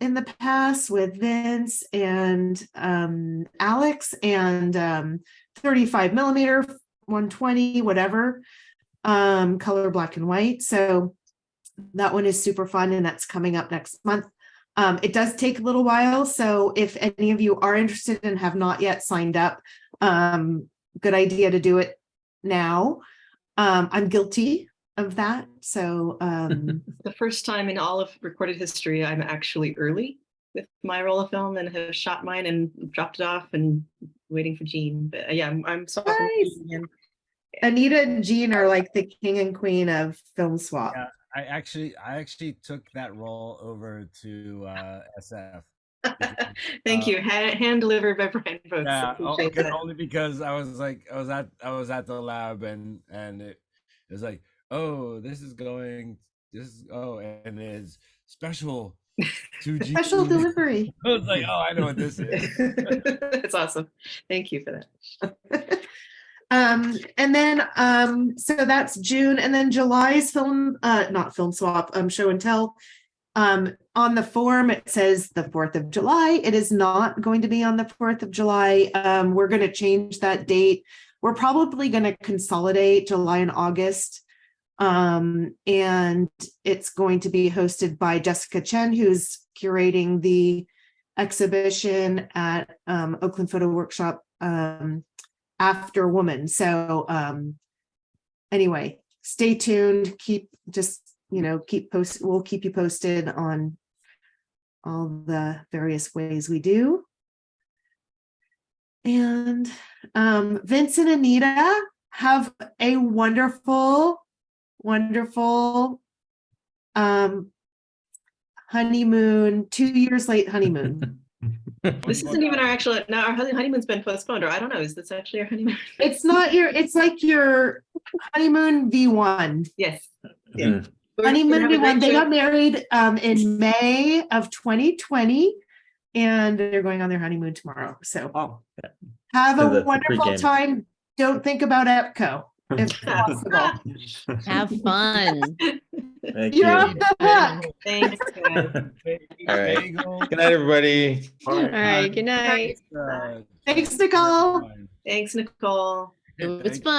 in the past with Vince and Alex, and 35 millimeter, 120, whatever, color black and white. So that one is super fun, and that's coming up next month. It does take a little while, so if any of you are interested and have not yet signed up, good idea to do it now. I'm guilty of that. So the first time in all of recorded history, I'm actually early with my roll of film and have shot mine and dropped it off and waiting for Jean. But yeah, I'm sorry. Nice. Anita and Jean are like the king and queen of film swap. Yeah, I actually took that role over to SF. Thank you. Hand delivered by Brian Votes. Yeah, Appreciate that. only because I was like, I was at the lab, and it was like, oh, and it's special 2G. Special delivery. I was like, oh, I know what this is. That's awesome. Thank you for that. And then so that's June, and then July's film, not film swap, show and tell. On the form it says the 4th of July. It is not going to be on the 4th of July. We're going to change that date. We're probably going to consolidate July and August. And it's going to be hosted by Jessica Chen, who's curating the exhibition at Oakland Photo Workshop After Woman. So anyway, stay tuned. We'll keep you posted on all the various ways we do. And Vince and Anita have a wonderful honeymoon, 2 years late honeymoon. This isn't even our actual, no, our honeymoon's been postponed, or I don't know, is this actually our honeymoon? It's like your honeymoon V1. Yes. Mm. Honeymoon We're gonna have a V1. They great got married in May of 2020, and they're going on their honeymoon tomorrow. So Oh, have So a the wonderful pregame. time. Don't think about EPCO if possible. Have fun. Thank You're you. off the hook. Thanks, guys. All right. Good night, everybody. All right, good night. Thanks, Nicole. Thanks, Nicole. It was Thanks, fun.